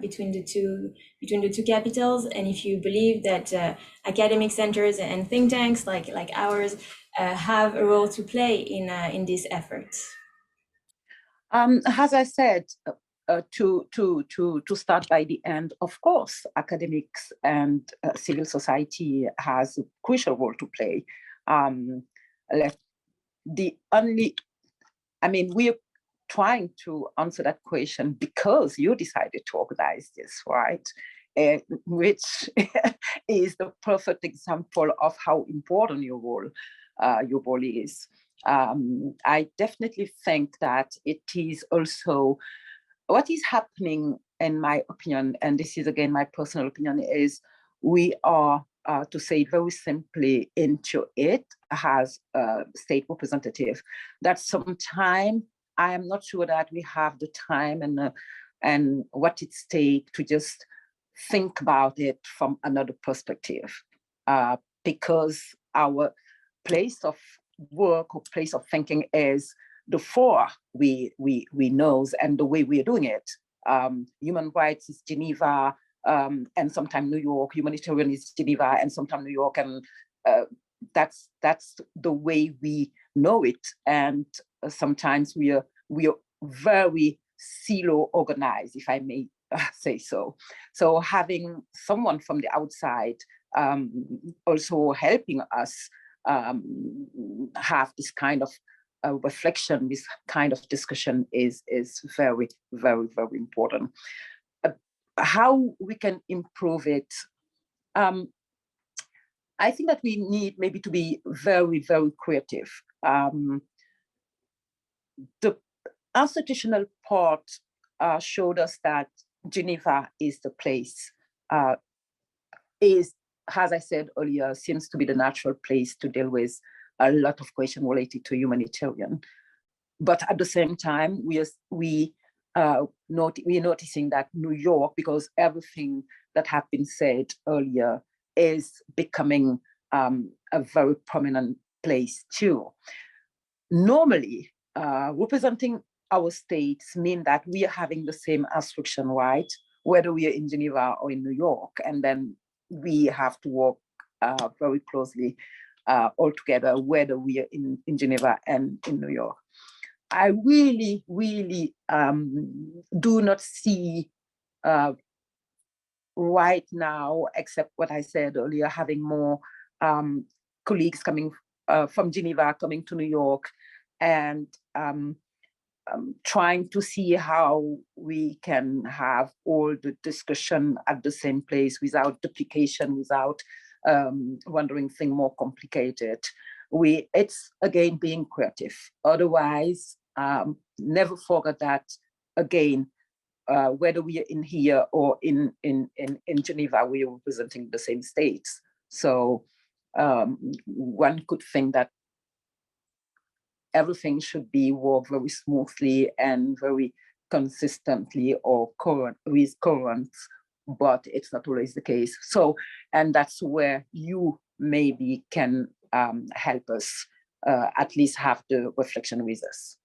two capitals, and if you believe that academic centers and think tanks like ours have a role to play in this effort. As I said, to start by the end, of course, academics and civil society has a crucial role to play. trying to answer that question because you decided to organize this, right? Which is the perfect example of how important your role is. I definitely think that it is also what is happening, in my opinion, and this is again my personal opinion, is we are, to say it very simply, into it as a state representative. That sometimes I am not sure that we have the time and what it takes to just think about it from another perspective, because our place of work or place of thinking is the fora we know and the way we are doing it. Human rights is Geneva, and sometimes New York. Humanitarian is Geneva, and sometimes New York, and that's the way we know it. And sometimes we are very silo organized, if I may say so. So having someone from the outside also helping us have this kind of reflection, this kind of discussion is very, very, very important. How we can improve it? I think that we need maybe to be very, very creative. The institutional part showed us that Geneva is the place, as I said earlier, seems to be the natural place to deal with a lot of questions related to humanitarian. But at the same time, we're noticing that New York, because everything that have been said earlier, is becoming a very prominent place too. Normally, representing our states mean that we are having the same instruction, right? Whether we are in Geneva or in New York, and then we have to work very closely all together, whether we are in Geneva and in New York. I really, really do not see right now, except what I said earlier, having more colleagues coming from Geneva, coming to New York, and trying to see how we can have all the discussion at the same place without duplication, without rendering things more complicated. It's again being creative. Otherwise, never forget that again, whether we are in here or in Geneva, we are representing the same states. So one could think that everything should be worked very smoothly and very consistently or with currents, but it's not always the case. So, and that's where you maybe can help us at least have the reflection with us.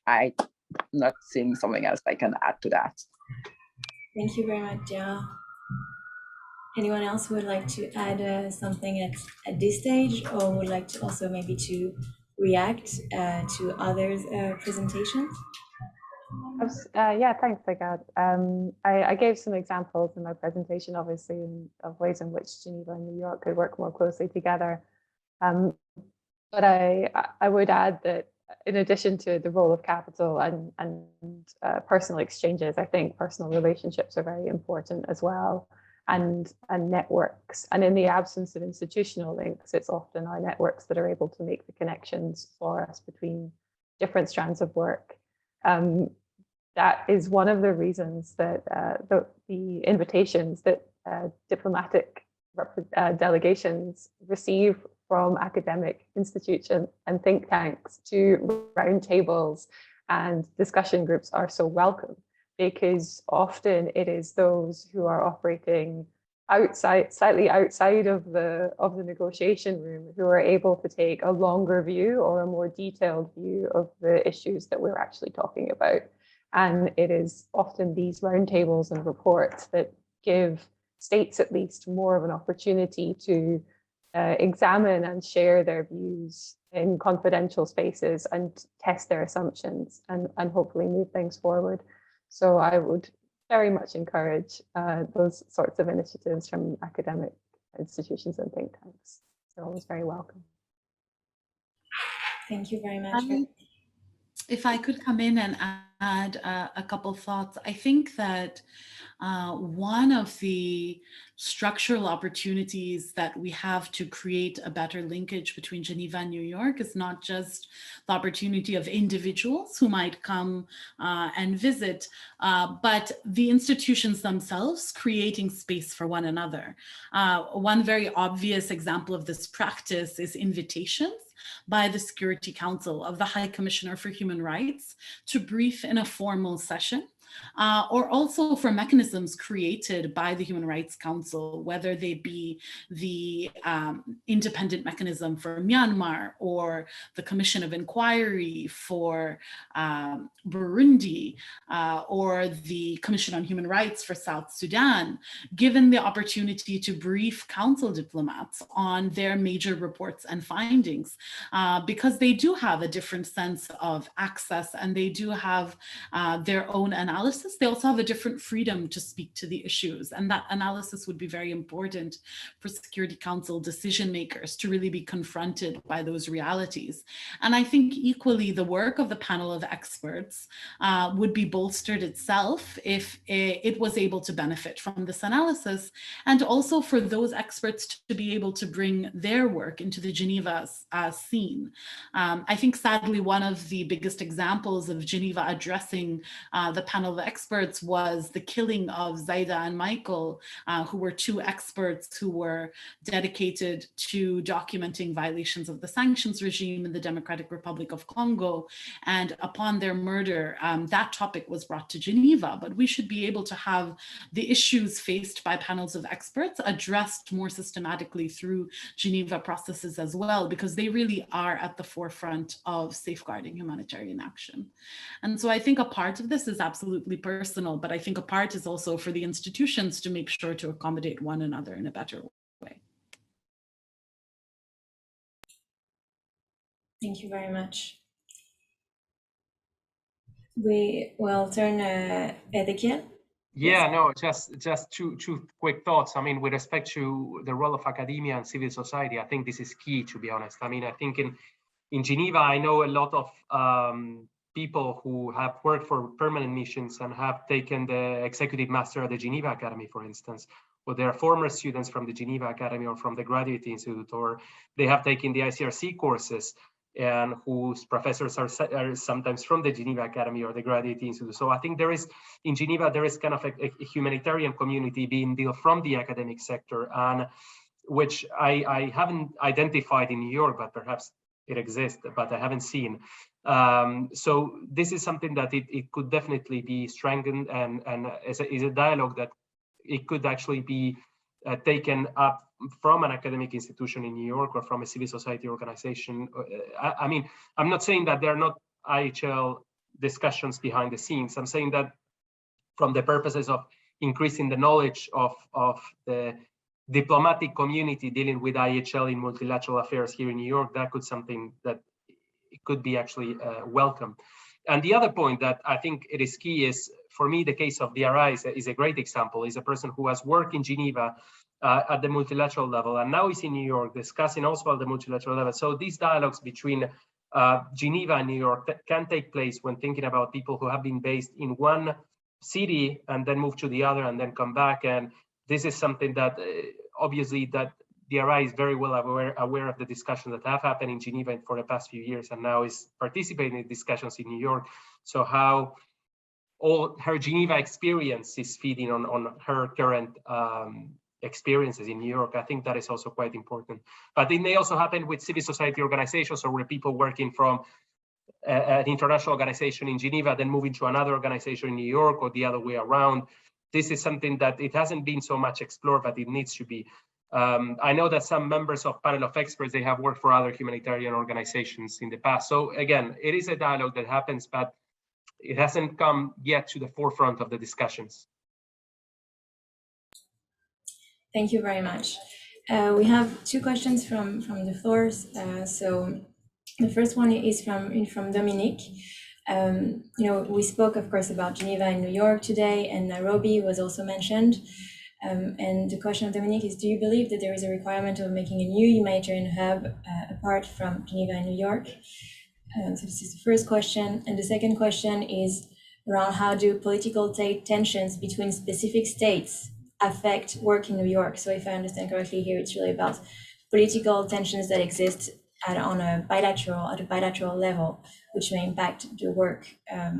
I'm not seeing something else I can add to that. Thank you very much, Dia. Anyone else who would like to add something at this stage, or would like to also maybe to react to others' presentations? Yeah, thanks, Agad. I gave some examples in my presentation, obviously, of ways in which Geneva and New York could work more closely together. But I would add that in addition to the role of capital and personal exchanges, I think personal relationships are very important as well, and networks. And in the absence of institutional links, it's often our networks that are able to make the connections for us between different strands of work. That is one of the reasons that the invitations that diplomatic delegations receive from academic institutions and think tanks to roundtables and discussion groups are so welcome, because often it is those who are operating slightly outside of the negotiation room who are able to take a longer view or a more detailed view of the issues that we're actually talking about. And it is often these roundtables and reports that give states at least more of an opportunity to examine and share their views in confidential spaces and test their assumptions and hopefully move things forward. So I would very much encourage those sorts of initiatives from academic institutions and think tanks. They're always very welcome. Thank you very much. if I could come in and add a couple thoughts, I think that one of the structural opportunities that we have to create a better linkage between Geneva and New York is not just the opportunity of individuals who might come and visit, but the institutions themselves creating space for one another. One very obvious example of this practice is invitations by the Security Council of the High Commissioner for Human Rights to brief in a formal session, or also for mechanisms created by the Human Rights Council, whether they be the independent mechanism for Myanmar or the Commission of Inquiry for Burundi, or the Commission on Human Rights for South Sudan, given the opportunity to brief council diplomats on their major reports and findings, because they do have a different sense of access and they do have their own analysis. They also have a different freedom to speak to the issues, and that analysis would be very important for Security Council decision makers to really be confronted by those realities. And I think equally the work of the panel of experts would be bolstered itself if it was able to benefit from this analysis, and also for those experts to be able to bring their work into the Geneva scene. I think sadly one of the biggest examples of Geneva addressing the panel of experts was the killing of Zaida and Michael, who were two experts who were dedicated to documenting violations of the sanctions regime in the Democratic Republic of Congo. And upon their murder, that topic was brought to Geneva, but we should be able to have the issues faced by panels of experts addressed more systematically through Geneva processes as well, because they really are at the forefront of safeguarding humanitarian action. And so I think a part of this is absolutely personal, but I think a part is also for the institutions to make sure to accommodate one another in a better way. Thank you very much. We will turn Ezequiel. Yeah, no, just two quick thoughts. I mean, with respect to the role of academia and civil society, I think this is key, to be honest. I mean, I think in Geneva, I know a lot of people who have worked for permanent missions and have taken the executive master at the Geneva Academy, for instance, or they're former students from the Geneva Academy or from the Graduate Institute, or they have taken the ICRC courses, and whose professors are sometimes from the Geneva Academy or the Graduate Institute. So I think in Geneva, there is kind of a humanitarian community being built from the academic sector, and which I haven't identified in New York, but perhaps it exists, but I haven't seen. So this is something that it could definitely be strengthened, and is a dialogue that it could actually be taken up from an academic institution in New York or from a civil society organization. I mean, I'm not saying that there are not IHL discussions behind the scenes. I'm saying that from the purposes of increasing the knowledge of the diplomatic community dealing with IHL in multilateral affairs here in New York, that could something that it could be actually welcome. And the other point that I think it is key is, for me, the case of DRI is a great example. Is a person who has worked in Geneva at the multilateral level, and now is in New York discussing also at the multilateral level. So these dialogues between Geneva and New York can take place when thinking about people who have been based in one city and then move to the other and then come back. And this is something that obviously that DRI is very well aware of the discussions that have happened in Geneva for the past few years, and now is participating in discussions in New York. So how all her Geneva experience is feeding on her current experiences in New York. I think that is also quite important. But it may also happen with civil society organizations, or with people working from an international organization in Geneva, then moving to another organization in New York, or the other way around. This is something that it hasn't been so much explored, but it needs to be. I know that some members of panel of experts, they have worked for other humanitarian organizations in the past. So again, it is a dialogue that happens, but it hasn't come yet to the forefront of the discussions. Thank you very much. We have two questions from the floor. So the first one is from Dominique. We spoke, of course, about Geneva and New York today, and Nairobi was also mentioned. And the question of Dominique is, do you believe that there is a requirement of making a new humanitarian hub apart from Geneva and New York? So this is the first question. And the second question is around how do political tensions between specific states affect work in New York? So if I understand correctly here, it's really about political tensions that exist at a bilateral level, which may impact the work, I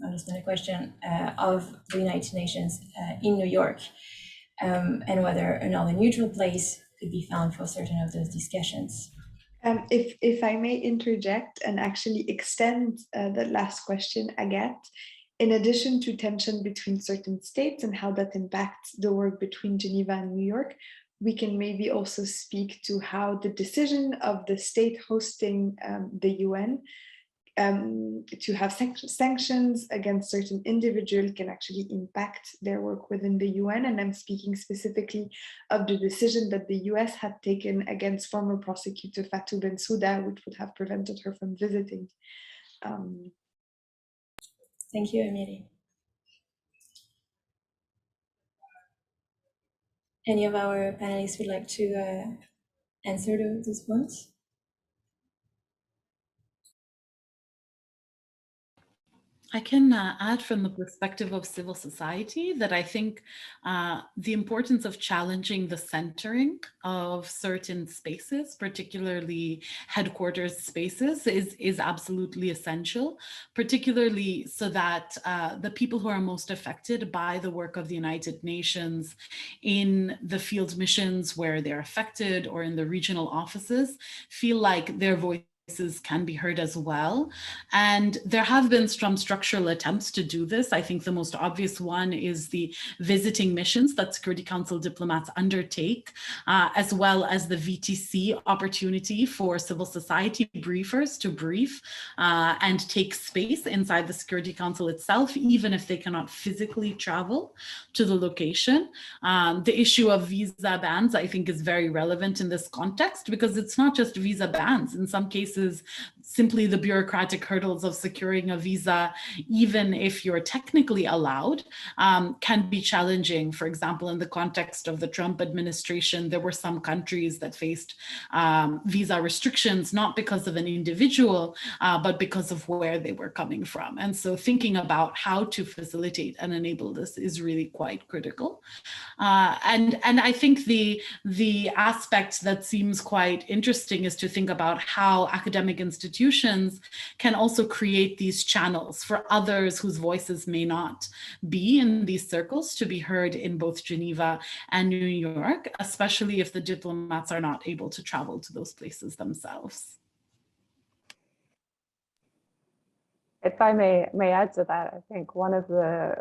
understand the question, of the United Nations in New York, and whether another neutral place could be found for certain of those discussions. If I may interject and actually extend the last question, Agathe, in addition to tension between certain states and how that impacts the work between Geneva and New York, we can maybe also speak to how the decision of the state hosting the UN to have sanctions against certain individuals can actually impact their work within the UN. And I'm speaking specifically of the decision that the US had taken against former prosecutor Fatou Bensouda, which would have prevented her from visiting. Thank you, Emily. Any of our panelists would like to answer those points? I can add from the perspective of civil society that I think the importance of challenging the centering of certain spaces, particularly headquarters spaces, is absolutely essential, particularly so that the people who are most affected by the work of the United Nations in the field missions where they're affected or in the regional offices feel like their voices can be heard as well. And there have been some structural attempts to do this. I think the most obvious one is the visiting missions that Security Council diplomats undertake, as well as the VTC opportunity for civil society briefers to brief and take space inside the Security Council itself, even if they cannot physically travel to the location. The issue of visa bans, I think, is very relevant in this context because it's not just visa bans. In some cases, simply the bureaucratic hurdles of securing a visa, even if you're technically allowed, can be challenging. For example, in the context of the Trump administration, there were some countries that faced visa restrictions, not because of an individual, but because of where they were coming from. And so thinking about how to facilitate and enable this is really quite critical. And I think the aspect that seems quite interesting is to think about how academic institutions can also create these channels for others whose voices may not be in these circles to be heard in both Geneva and New York, especially if the diplomats are not able to travel to those places themselves. If I may add to that, I think one of the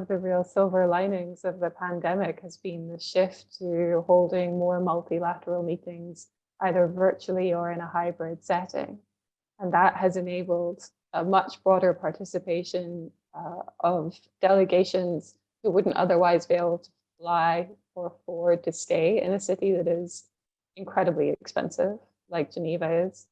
real silver linings of the pandemic has been the shift to holding more multilateral meetings, either virtually or in a hybrid setting. And that has enabled a much broader participation of delegations who wouldn't otherwise be able to fly or afford to stay in a city that is incredibly expensive, like Geneva is.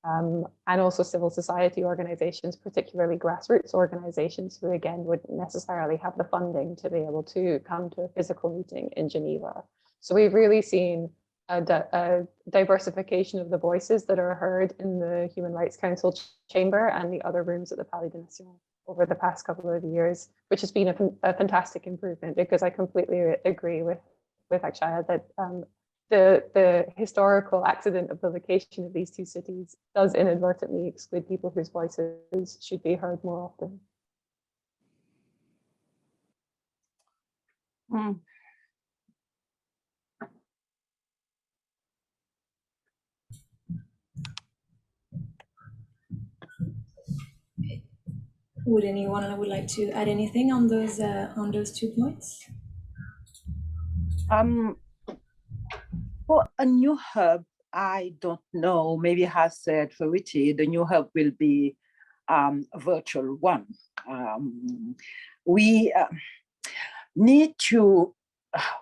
And also civil society organizations, particularly grassroots organizations, who again wouldn't necessarily have the funding to be able to come to a physical meeting in Geneva. So we've really seen a diversification of the voices that are heard in the Human Rights Council chamber and the other rooms at the Palais des Nations over the past couple of years, which has been a fantastic improvement, because I completely agree with Akshaya that the historical accident of the location of these two cities does inadvertently exclude people whose voices should be heard more often. Would anyone like to add anything on those 2 points? For a new hub, I don't know, maybe has said for Richie, the new hub will be a virtual one. We need to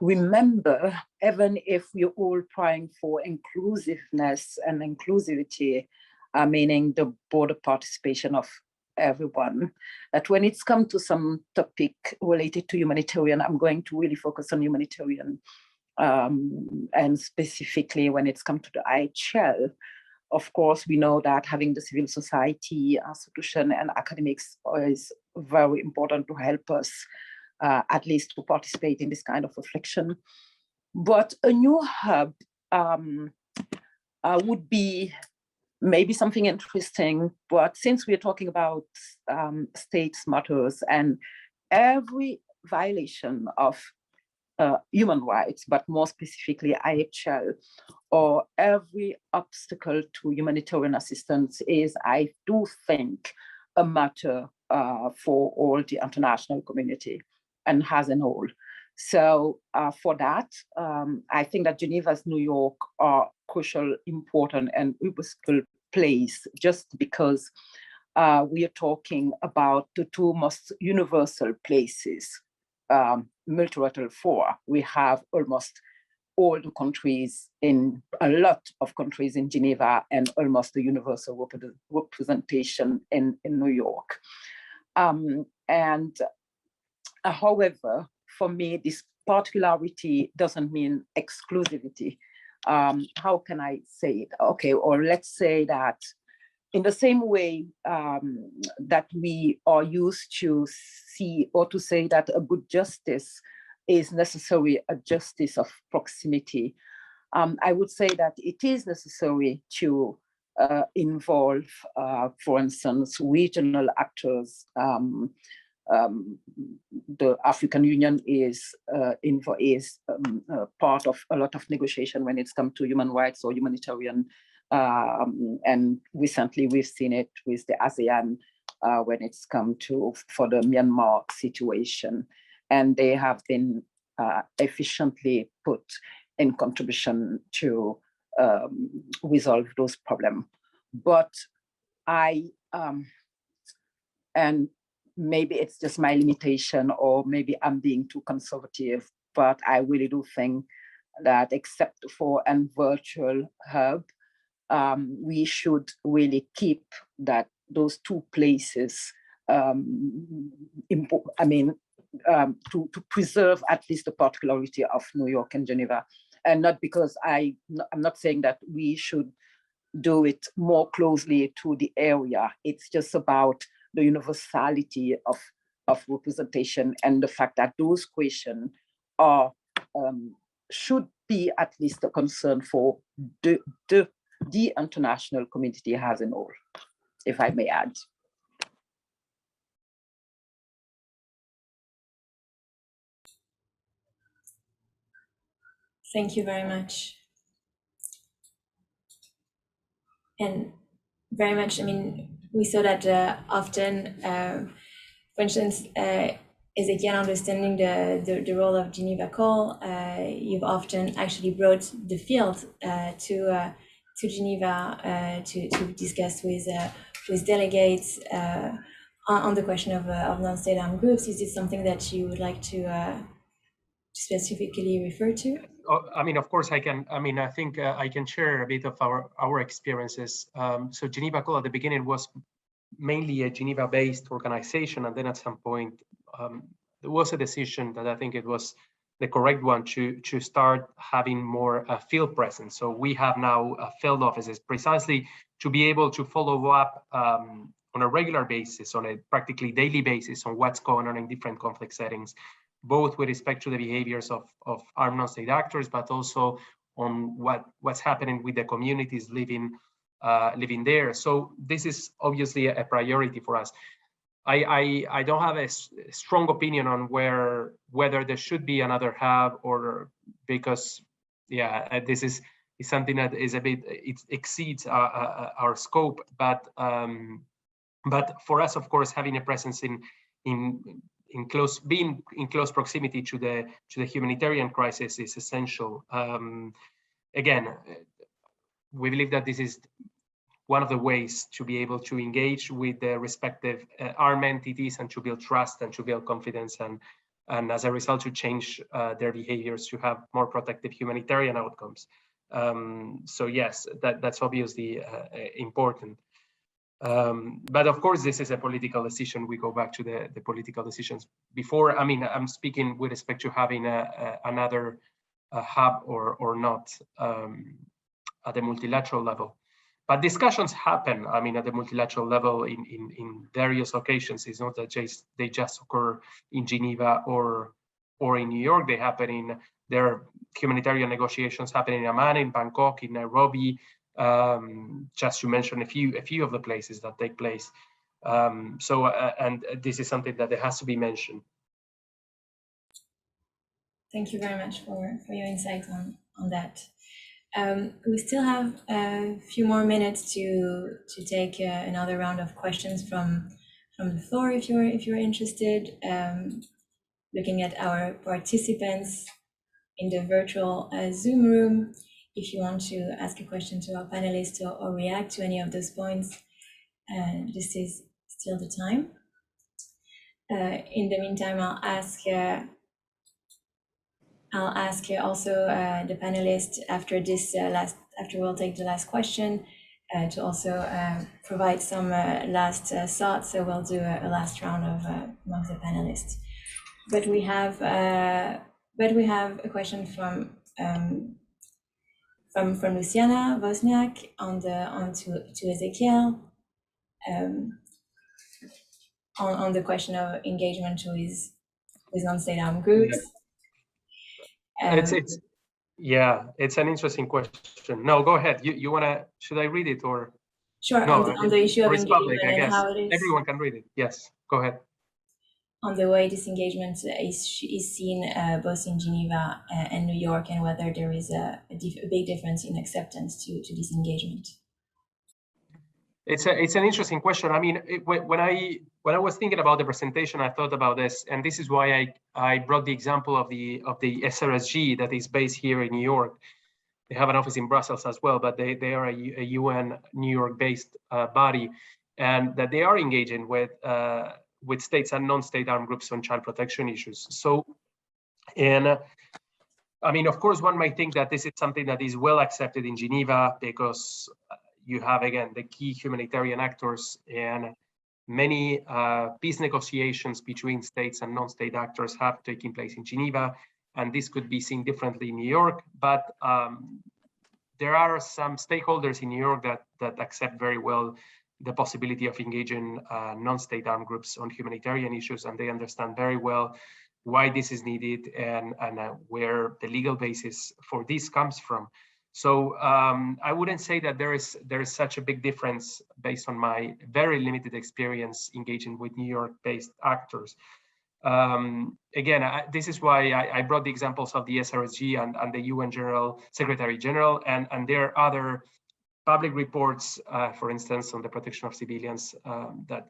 remember, even if we're all praying for inclusiveness and inclusivity, meaning the broader participation of everyone, that when it's come to some topic related to humanitarian, I'm going to really focus on humanitarian, and specifically when it's come to the IHL, Of course, we know that having the civil society institution and academics is very important to help us, at least to participate in this kind of reflection. But a new hub would be maybe something interesting, but since we're talking about states matters and every violation of human rights, but more specifically IHL, or every obstacle to humanitarian assistance is, I do think, a matter for all the international community and has an whole. So for that, I think that Geneva's New York are crucial, important, and useful place just because we are talking about the two most universal places, multilateral fora. We have almost all the countries in a lot of countries in Geneva and almost the universal representation in New York. However, for me, this particularity doesn't mean exclusivity. How can I say it? Okay, or let's say that in the same way that we are used to see or to say that a good justice is necessary a justice of proximity, I would say that it is necessary to involve, for instance, regional actors. The African Union is part of a lot of negotiation when it's come to human rights or humanitarian, and recently we've seen it with the ASEAN when it's come to for the Myanmar situation, and they have been efficiently put in contribution to resolve those problems. But and maybe it's just my limitation, or maybe I'm being too conservative, but I really do think that except for a virtual hub, we should really keep those two places, to preserve at least the particularity of New York and Geneva. And not because I'm not saying that we should do it more closely to the area. It's just about the universality of representation and the fact that those questions are should be at least a concern for the international community as a whole, if I may add. Thank you very much. And very much, I mean, we saw that often, for instance, Ezekiel, understanding the role of Geneva Call, you've often actually brought the field to Geneva to discuss with delegates on the question of non-state armed groups. Is this something that you would like to specifically refer to? I mean, of course I can. I mean, I think I can share a bit of our experiences. So Geneva Call at the beginning was mainly a Geneva-based organization, and then at some point there was a decision that I think it was the correct one to start having more field presence. So we have now field offices precisely to be able to follow up on a regular basis, on a practically daily basis, on what's going on in different conflict settings, both with respect to the behaviors of armed non-state actors, but also on what's happening with the communities living there. So this is obviously a priority for us. I don't have a strong opinion on whether there should be another hub, or because this is something that is a bit, it exceeds our scope, but for us, of course, having a presence being in close proximity to the humanitarian crisis is essential. Again, we believe that this is one of the ways to be able to engage with the respective armed entities and to build trust and to build confidence, and as a result to change their behaviors to have more protective humanitarian outcomes. So yes, that's obviously important. But of course, this is a political decision. We go back to the political decisions before. I mean, I'm speaking with respect to having another hub or not at the multilateral level. But discussions happen, I mean, at the multilateral level in various occasions. It's not that they just occur in Geneva or in New York. They happen in, there are humanitarian negotiations happening in Amman, in Bangkok, in Nairobi, just to mention a few of the places that take place. And this is something that has to be mentioned. Thank you very much for your insight on that. We still have a few more minutes to take another round of questions from the floor if you're interested. Looking at our participants in the virtual Zoom room, if you want to ask a question to our panelists or react to any of those points, this is still the time. In the meantime, I'll ask also the panelists after this after we'll take the last question to also provide some last thoughts. So we'll do a last round of among the panelists. But we have a question from Luciana Wozniak to Ezequiel on the question of engagement with non-state armed groups. It's an interesting question. No, go ahead. You wanna? Should I read it or? Sure. No, on the issue of engagement public, I guess. how it is. Everyone can read it. Yes, go ahead. On the way this engagement is seen both in Geneva and New York, and whether there is a big difference in acceptance to this engagement. It's an interesting question. I mean, when I was thinking about the presentation, I thought about this, and this is why I brought the example of the SRSG that is based here in New York. They have an office in Brussels as well, but they are a UN New York-based body, and that they are engaging with states and non-state armed groups on child protection issues. So, and I mean, of course, one might think that this is something that is well accepted in Geneva because you have, again, the key humanitarian actors, and many peace negotiations between states and non-state actors have taken place in Geneva, and this could be seen differently in New York. But there are some stakeholders in New York that accept very well the possibility of engaging non-state armed groups on humanitarian issues, and they understand very well why this is needed and where the legal basis for this comes from. So I wouldn't say that there is such a big difference based on my very limited experience engaging with New York-based actors. Again, this is why I brought the examples of the SRSG and the UN Secretary General, and there are other public reports, for instance, on the protection of civilians that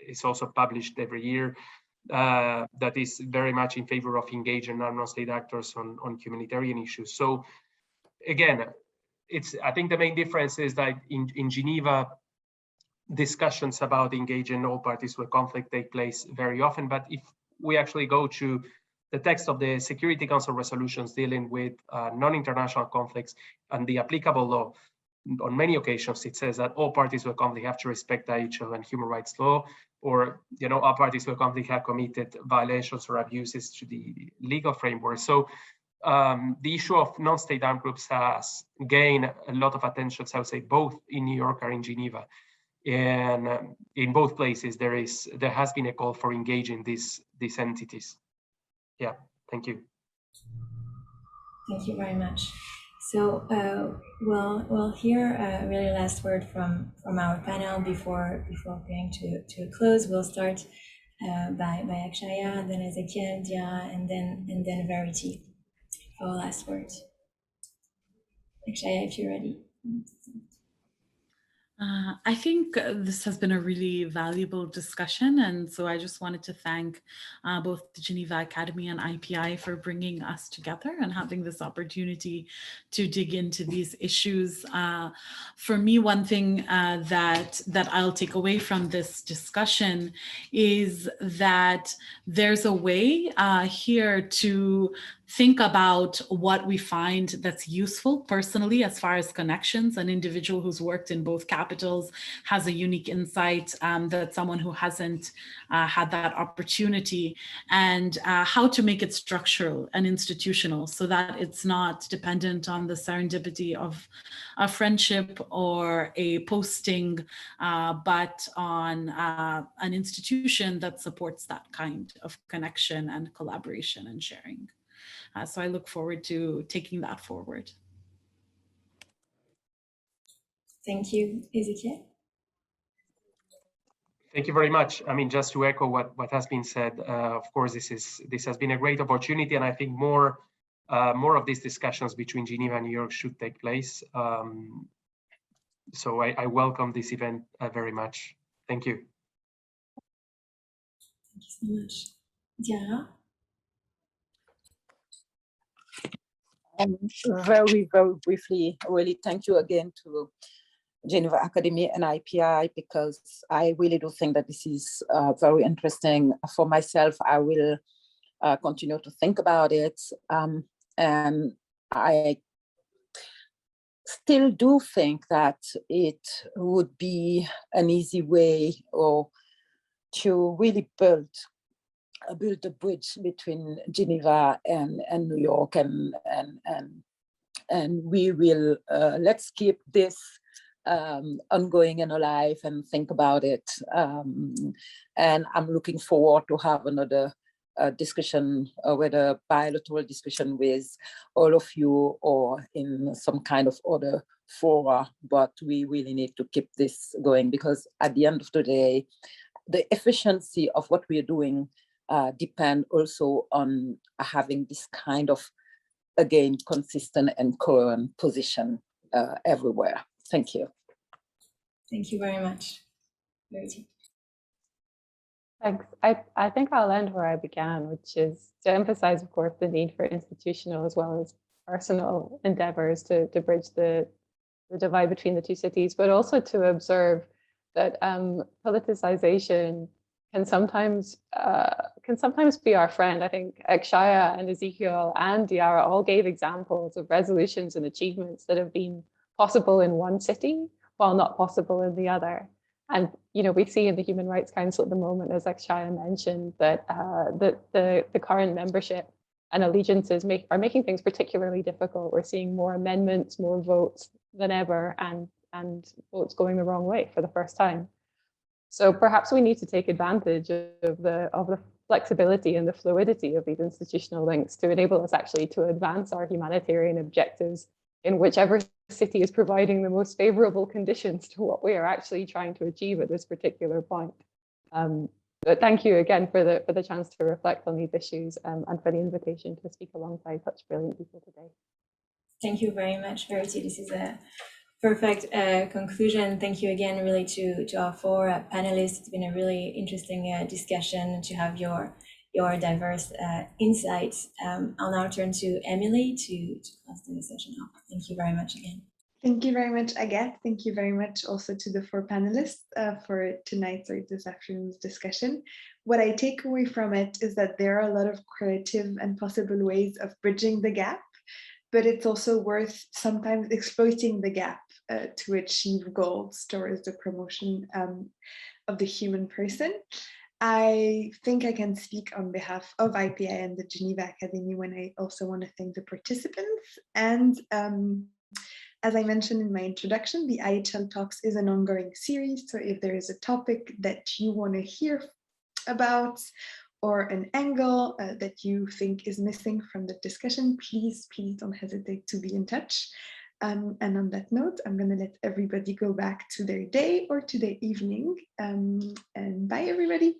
is also published every year, that is very much in favor of engaging non-state actors on humanitarian issues. So again, I think the main difference is that in Geneva, discussions about engaging all parties to a conflict take place very often. But if we actually go to the text of the Security Council resolutions dealing with non-international conflicts and the applicable law, on many occasions it says that all parties to a conflict have to respect IHL and human rights law, or all parties to a conflict have committed violations or abuses to the legal framework. So the issue of non-state armed groups has gained a lot of attention, so I would say, both in New York or in Geneva. And in both places, there has been a call for engaging these entities. Yeah, thank you. Thank you very much. So we'll hear a really last word from our panel before going to a close. We'll start by Akshaya, and then Ezequiel, Dia, and then Verity for last words. Akshaya, if you're ready. I think this has been a really valuable discussion, and so I just wanted to thank both the Geneva Academy and IPI for bringing us together and having this opportunity to dig into these issues. For me, one thing that I'll take away from this discussion is that there's a way here to think about what we find that's useful personally as far as connections. An individual who's worked in both capitals has a unique insight that someone who hasn't had that opportunity, and how to make it structural and institutional so that it's not dependent on the serendipity of a friendship or a posting, but on an institution that supports that kind of connection and collaboration and sharing. So I look forward to taking that forward. Thank you, Ezekiel. Thank you very much. I mean, just to echo what has been said, of course, this has been a great opportunity, and I think more of these discussions between Geneva and New York should take place. So I welcome this event very much. Thank you. Thank you so much. Diana? Very, very briefly, really thank you again to Geneva Academy and IPI, because I really do think that this is very interesting. For myself, I will continue to think about it. And I still do think that it would be an easy way or to really build a bridge between Geneva and New York, and we will let's keep this ongoing and alive and think about it. And I'm looking forward to have another discussion, whether bilateral discussion with all of you or in some kind of other fora, but we really need to keep this going, because at the end of the day, the efficiency of what we are doing depend also on having this kind of, again, consistent and coherent position everywhere. Thank you. Thank you very much. Verity. Thanks. I think I'll end where I began, which is to emphasize, of course, the need for institutional as well as personal endeavors to bridge the divide between the two cities, but also to observe that politicization can sometimes be our friend. I think Akshaya and Ezekiel and Diara all gave examples of resolutions and achievements that have been possible in one city while not possible in the other. And we see in the Human Rights Council at the moment, as Akshaya mentioned, that the current membership and allegiances are making things particularly difficult. We're seeing more amendments, more votes than ever, and votes going the wrong way for the first time. So perhaps we need to take advantage of the flexibility and the fluidity of these institutional links to enable us actually to advance our humanitarian objectives in whichever city is providing the most favorable conditions to what we are actually trying to achieve at this particular point. But thank you again for the chance to reflect on these issues, and for the invitation to speak alongside such brilliant people today. Thank you very much, Verity. This is a perfect conclusion. Thank you again, really, to our four panelists. It's been a really interesting discussion to have your diverse insights. I'll now turn to Emily to close the session up. Thank you very much again. Thank you very much, Agathe. Thank you very much also to the four panelists for tonight's or this afternoon's discussion. What I take away from it is that there are a lot of creative and possible ways of bridging the gap, but it's also worth sometimes exploiting the gap to achieve goals towards the promotion of the human person. I think I can speak on behalf of IPI and the Geneva Academy when I also want to thank the participants. And as I mentioned in my introduction, the IHL Talks is an ongoing series. So if there is a topic that you want to hear about or an angle that you think is missing from the discussion, please don't hesitate to be in touch. And on that note, I'm going to let everybody go back to their day or to their evening. And bye, everybody.